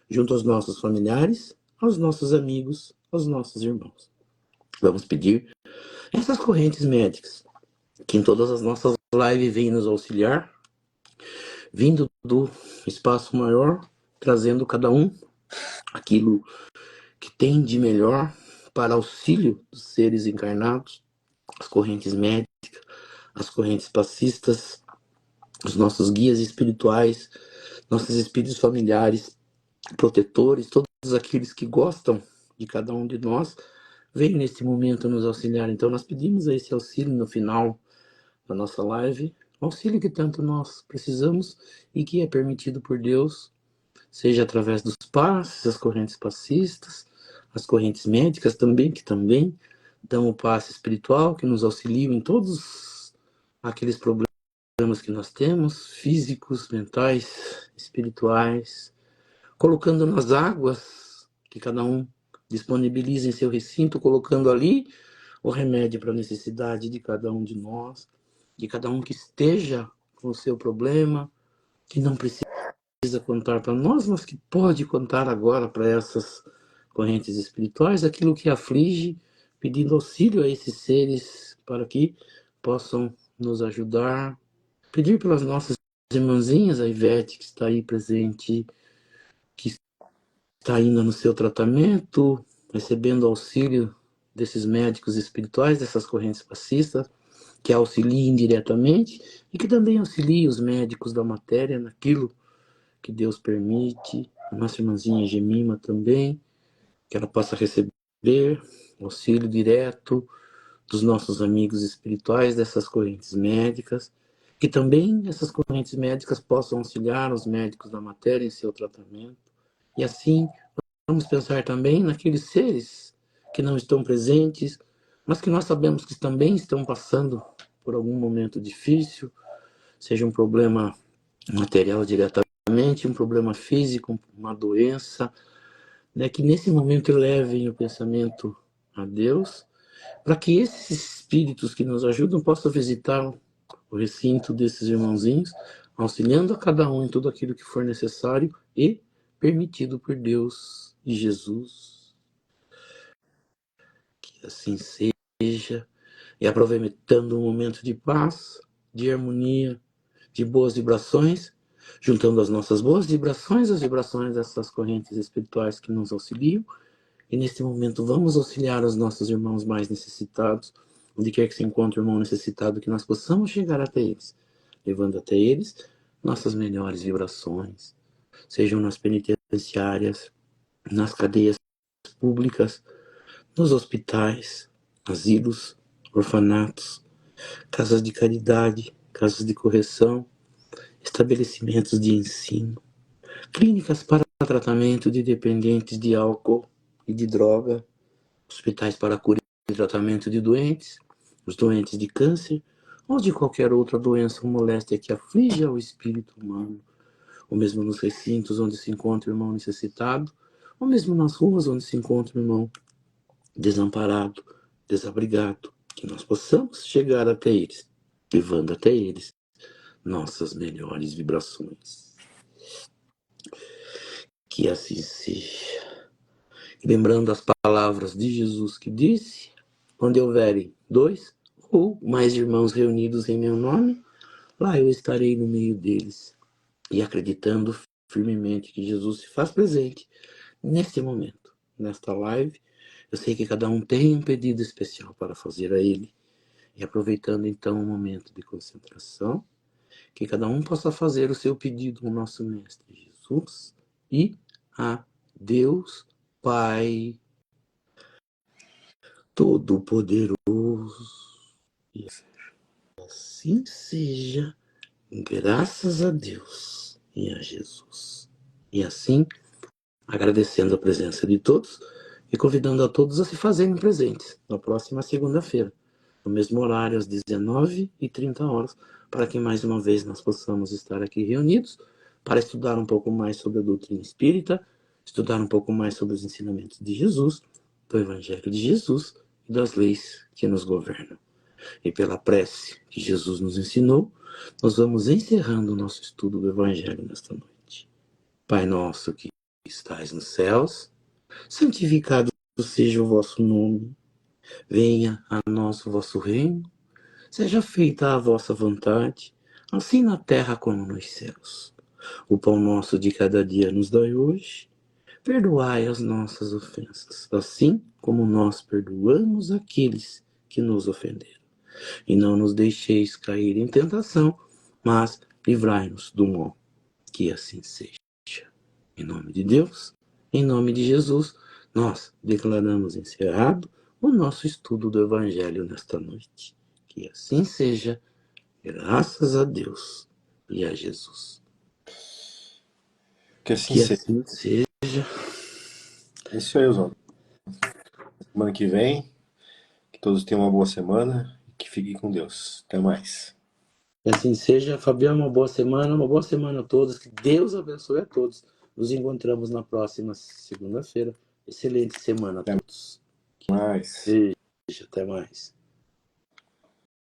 junto aos nossos familiares, aos nossos amigos, aos nossos irmãos. Vamos pedir essas correntes médicas, que em todas as nossas lives vêm nos auxiliar, vindo do espaço maior, trazendo cada um aquilo que tem de melhor para auxílio dos seres encarnados, as correntes médicas, as correntes passistas, os nossos guias espirituais, nossos espíritos familiares, protetores, todos aqueles que gostam de cada um de nós, vem neste momento nos auxiliar. Então nós pedimos esse auxílio no final da nossa live, auxílio que tanto nós precisamos e que é permitido por Deus, seja através dos passes, as correntes passistas, as correntes médicas também, que também dão o passe espiritual, que nos auxiliam em todos aqueles problemas que nós temos, físicos, mentais, espirituais, colocando nas águas que cada um disponibiliza em seu recinto, colocando ali o remédio para a necessidade de cada um de nós, de cada um que esteja com o seu problema, que não precisa contar para nós, mas que pode contar agora para essas correntes espirituais, aquilo que aflige, pedindo auxílio a esses seres para que possam nos ajudar. Pedir pelas nossas irmãzinhas, a Ivete, que está aí presente, que está ainda no seu tratamento, recebendo auxílio desses médicos espirituais, dessas correntes passistas, que auxiliem diretamente e que também auxiliem os médicos da matéria naquilo que Deus permite. A nossa irmãzinha Gemima também, que ela possa receber auxílio direto dos nossos amigos espirituais, dessas correntes médicas, que também essas correntes médicas possam auxiliar os médicos da matéria em seu tratamento. E assim, vamos pensar também naqueles seres que não estão presentes, mas que nós sabemos que também estão passando por algum momento difícil, seja um problema material diretamente, um problema físico, uma doença, né, que nesse momento elevem o pensamento a Deus, para que esses espíritos que nos ajudam possam visitar o recinto desses irmãozinhos, auxiliando a cada um em tudo aquilo que for necessário e permitido por Deus e Jesus. Que assim seja, e aproveitando um momento de paz, de harmonia, de boas vibrações, juntando as nossas boas vibrações, as vibrações dessas correntes espirituais que nos auxiliam, e neste momento vamos auxiliar os nossos irmãos mais necessitados, onde quer que se encontre o irmão necessitado, que nós possamos chegar até eles, levando até eles nossas melhores vibrações, sejam nas penitenciárias, nas cadeias públicas, nos hospitais, asilos, orfanatos, casas de caridade, casas de correção, estabelecimentos de ensino, clínicas para tratamento de dependentes de álcool e de droga, hospitais para cura e tratamento de doentes, os doentes de câncer ou de qualquer outra doença ou moléstia que aflige ao espírito humano, ou mesmo nos recintos onde se encontra o irmão necessitado, ou mesmo nas ruas onde se encontra o irmão desamparado, desabrigado, que nós possamos chegar até eles, levando até eles nossas melhores vibrações. Que assim seja. Lembrando as palavras de Jesus que disse: onde houverem 2 ou mais irmãos reunidos em meu nome, lá eu estarei no meio deles. E acreditando firmemente que Jesus se faz presente neste momento, nesta live, eu sei que cada um tem um pedido especial para fazer a Ele. E aproveitando então o momento de concentração, que cada um possa fazer o seu pedido ao nosso Mestre Jesus e a Deus Pai Todo-Poderoso. E assim seja, graças a Deus e a Jesus. E assim, agradecendo a presença de todos e convidando a todos a se fazerem presentes na próxima segunda-feira, no mesmo horário, às 19h30, para que mais uma vez nós possamos estar aqui reunidos para estudar um pouco mais sobre a doutrina espírita, estudar um pouco mais sobre os ensinamentos de Jesus, do Evangelho de Jesus e das leis que nos governam. E pela prece que Jesus nos ensinou, nós vamos encerrando o nosso estudo do Evangelho nesta noite. Pai nosso que estais nos céus, santificado seja o vosso nome. Venha a nós o vosso reino. Seja feita a vossa vontade, assim na terra como nos céus. O pão nosso de cada dia nos dai hoje. Perdoai as nossas ofensas, assim como nós perdoamos aqueles que nos ofenderam. E não nos deixeis cair em tentação, mas livrai-nos do mal. Que assim seja. Em nome de Deus, em nome de Jesus, nós declaramos encerrado o nosso estudo do Evangelho nesta noite. Que assim seja, graças a Deus e a Jesus. Que assim Que seja. assim seja. É isso aí, Oswaldo. Semana que vem, que todos tenham uma boa semana e que fiquem com Deus. Até mais. Que assim seja. Fabiano, uma boa semana a todos. Que Deus abençoe a todos. Nos encontramos na próxima segunda-feira. Excelente semana a Até todos. Que mais. seja. Até mais.